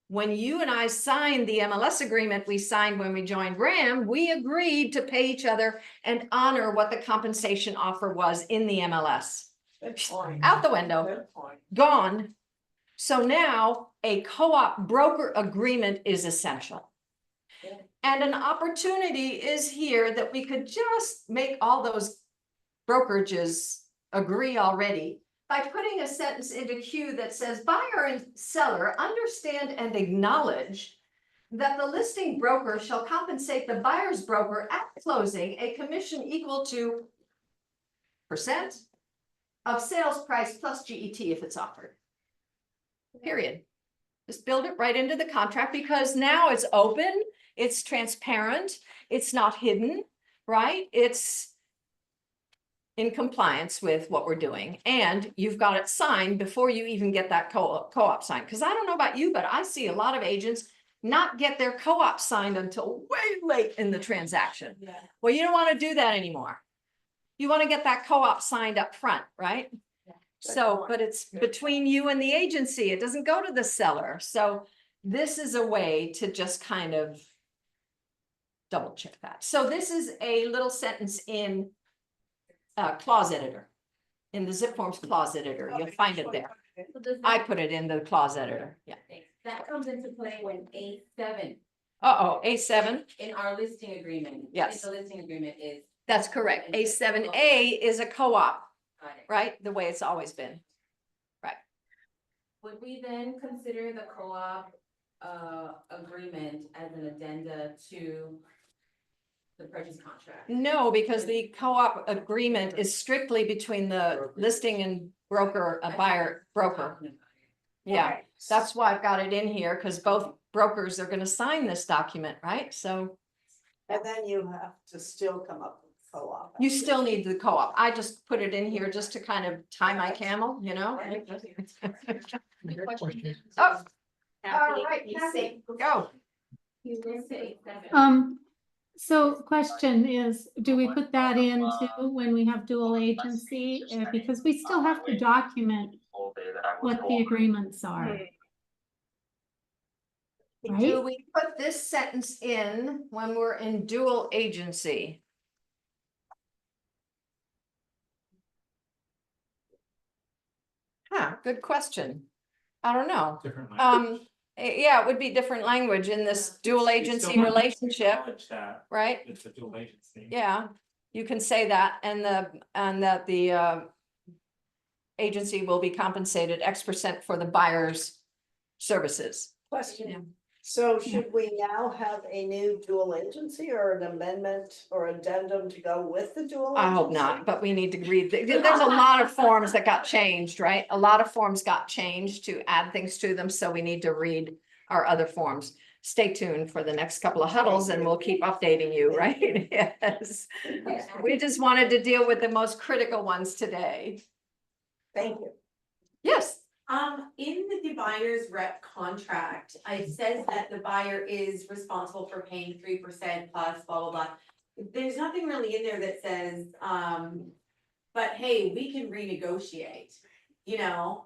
When you and I signed the MLS agreement we signed when we joined RAM, we agreed to pay each other and honor what the compensation offer was in the MLS. Out the window, gone. So now a co-op broker agreement is essential. And an opportunity is here that we could just make all those brokerages agree already by putting a sentence into Q that says buyer and seller understand and acknowledge that the listing broker shall compensate the buyer's broker at closing a commission equal to % of sales price plus GET if it's offered. Period. Just build it right into the contract because now it's open, it's transparent, it's not hidden, right? It's in compliance with what we're doing. And you've got it signed before you even get that co-op signed. Because I don't know about you, but I see a lot of agents not get their co-op signed until way late in the transaction. Yeah. Well, you don't want to do that anymore. You want to get that co-op signed up front, right? So, but it's between you and the agency. It doesn't go to the seller. So this is a way to just kind of double check that. So this is a little sentence in clause editor, in the zip forms clause editor. You'll find it there. I put it in the clause editor. Yeah. That comes into play when A7. Uh-oh, A7. In our listing agreement. Yes. The listing agreement is. That's correct. A7A is a co-op, Got it. right? The way it's always been. Right. Would we then consider the co-op agreement as an addenda to the purchase contract? No, because the co-op agreement is strictly between the listing and broker, a buyer broker. Yeah, that's why I've got it in here, because both brokers are going to sign this document, right? So And then you have to still come up with co-op. you still need the co-op. I just put it in here just to kind of tie my camel, you know? Oh, all right, Kathy, go. You will say A7. So question is, do we put that in too when we have dual agency? Because we still have to document what the agreements are. Right? Do we put this sentence in when we're in dual agency? Huh, good question. I don't know. Different language. Yeah, it would be different language in this dual You agency still have to relationship, acknowledge that right? It's a dual agency. Yeah, you can say that and that the agency will be compensated X% for the buyer's services. Question. So should we now have a new dual agency or an amendment or addendum to go with the dual? I hope not, but we need to read, there's a lot of forms that got changed, right? A lot of forms got changed to add things to them, so we need to read our other forms. Stay tuned for the next couple of huddles and we'll keep updating you, right? Yes. We just wanted to deal with the most critical ones today. Thank you. Yes. In the buyer's rep contract, it says that the buyer is responsible for paying 3% plus blah, blah, blah. there's nothing really in there that says, but hey, we can renegotiate, you know?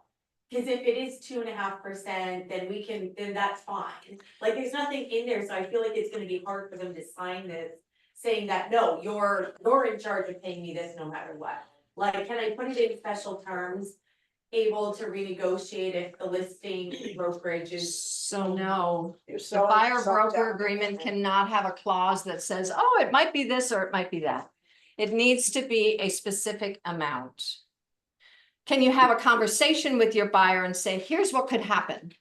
Cause if it is 2.5%, then that's fine. Like, there's nothing in there, so I feel like it's gonna be hard for them to sign this, saying that, no, you're in charge of paying me this no matter what. Like, can I put it in special terms, able to renegotiate if the listing brokerage is. So no, You're the selling buyer yourself broker down. agreement cannot have a clause that says, oh, it might be this or it might be that. It needs to be a specific amount. Can you have a conversation with your buyer and say, here's what could happen,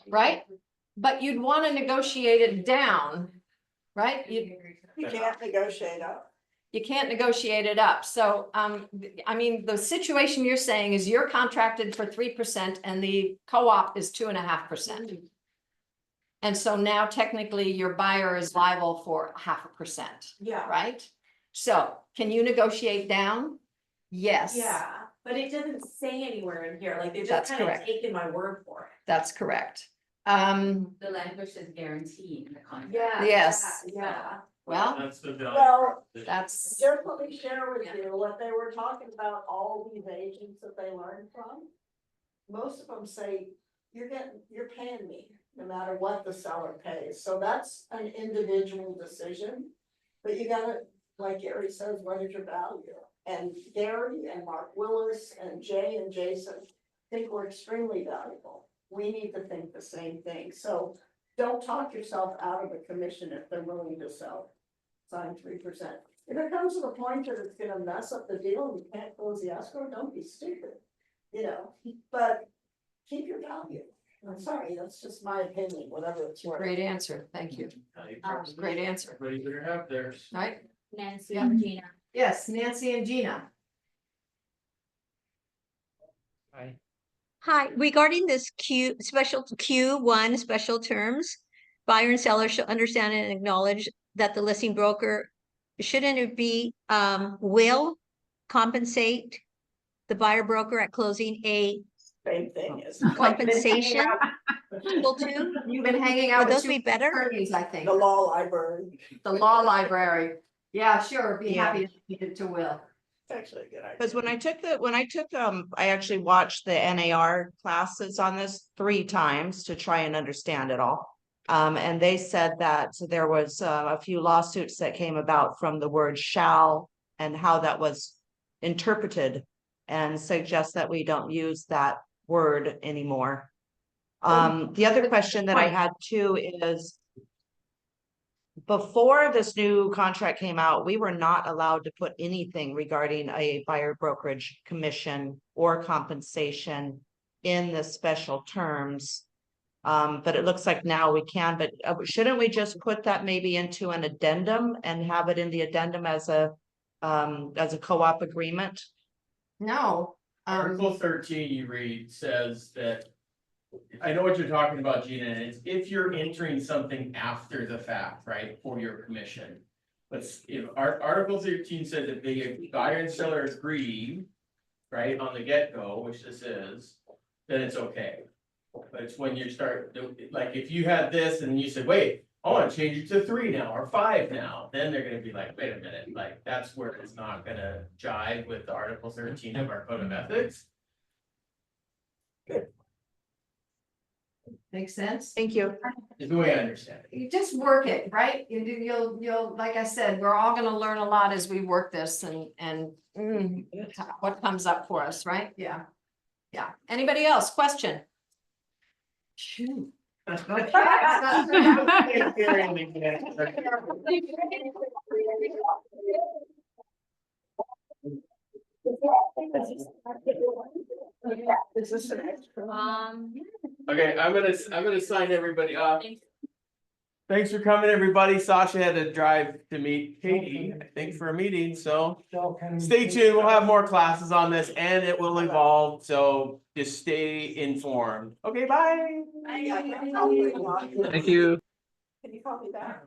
right? But you'd want to negotiate it down, right? You can't negotiate up. You can't negotiate it up. So, I mean, the situation you're saying is you're contracted for 3% and the co-op is 2.5%. And so now technically your buyer is liable for 0.5%. Yeah. Right? So can you negotiate down? Yes. Yeah, but it doesn't say anywhere in here, like, they're just That's kind of correct. taking my word for it. That's correct. The language is guaranteed in the contract. Yeah. Yes. Yeah. Well, That's the value. Well, that's, just let me share with you what they were talking about, all these agents that they learned from. Most of them say, you're paying me no matter what the seller pays. So that's an individual decision. But you gotta, like Gary says, what is your value? And Gary and Mark Willis and Jay and Jason think we're extremely valuable. We need to think the same thing. So don't talk yourself out of a commission if they're willing to sign 3%. If it comes to the point that it's gonna mess up the deal and you can't close the escrow, don't be stupid, you know, but keep your value. I'm sorry, that's just my opinion, whatever it's worth. great answer. Thank you. Great answer. Everybody better have theirs. Right? Nancy Yeah. and Gina. Yes, Nancy and Gina. Hi, regarding this Q1 special terms, buyer and seller should understand and acknowledge that the listing broker shouldn't it be will compensate the buyer broker at closing a Same thing is. compensation equal to? You've been hanging out Would with those two be better? attorneys, I think. The law library. The law library. Yeah, sure, be Yeah. happy to feed it to Will. It's actually a good idea. Because when I actually watched the NAR classes on this 3 times to try and understand it all. And they said that there was a few lawsuits that came about from the word shall and how that was interpreted and suggest that we don't use that word anymore. The other question that I had too is before this new contract came out, we were not allowed to put anything regarding a buyer brokerage commission or compensation in the special terms. But it looks like now we can, but shouldn't we just put that maybe into an addendum and have it in the addendum as a co-op agreement? No. Article 13 you read says that, I know what you're talking about, Gina, and it's if you're entering something after the fact, right, for your commission. But if Article 13 said that the buyer and seller agree, right, on the get-go, which this is, then it's okay. But it's when you start, like, if you had this and you said, wait, I wanna change it to 3 now or 5 now, then they're gonna be like, wait a minute, like, that's where it's not gonna jive with the Article 13 of our code of ethics. Makes sense? Thank you. Is the way I understand it. You just work it, right? You'll, like I said, we're all gonna learn a lot as we work this and what comes up for us, right? Yeah. Yeah. Anybody else? Question? Shoot. Is this an extra? Okay, I'm gonna sign everybody off. Thanks for coming, everybody. Sasha had to drive to meet Katie, I think, for a meeting, so stay tuned. We'll have more classes on this and it will evolve, so just stay informed. Okay, bye. Thank you. Can you call me back?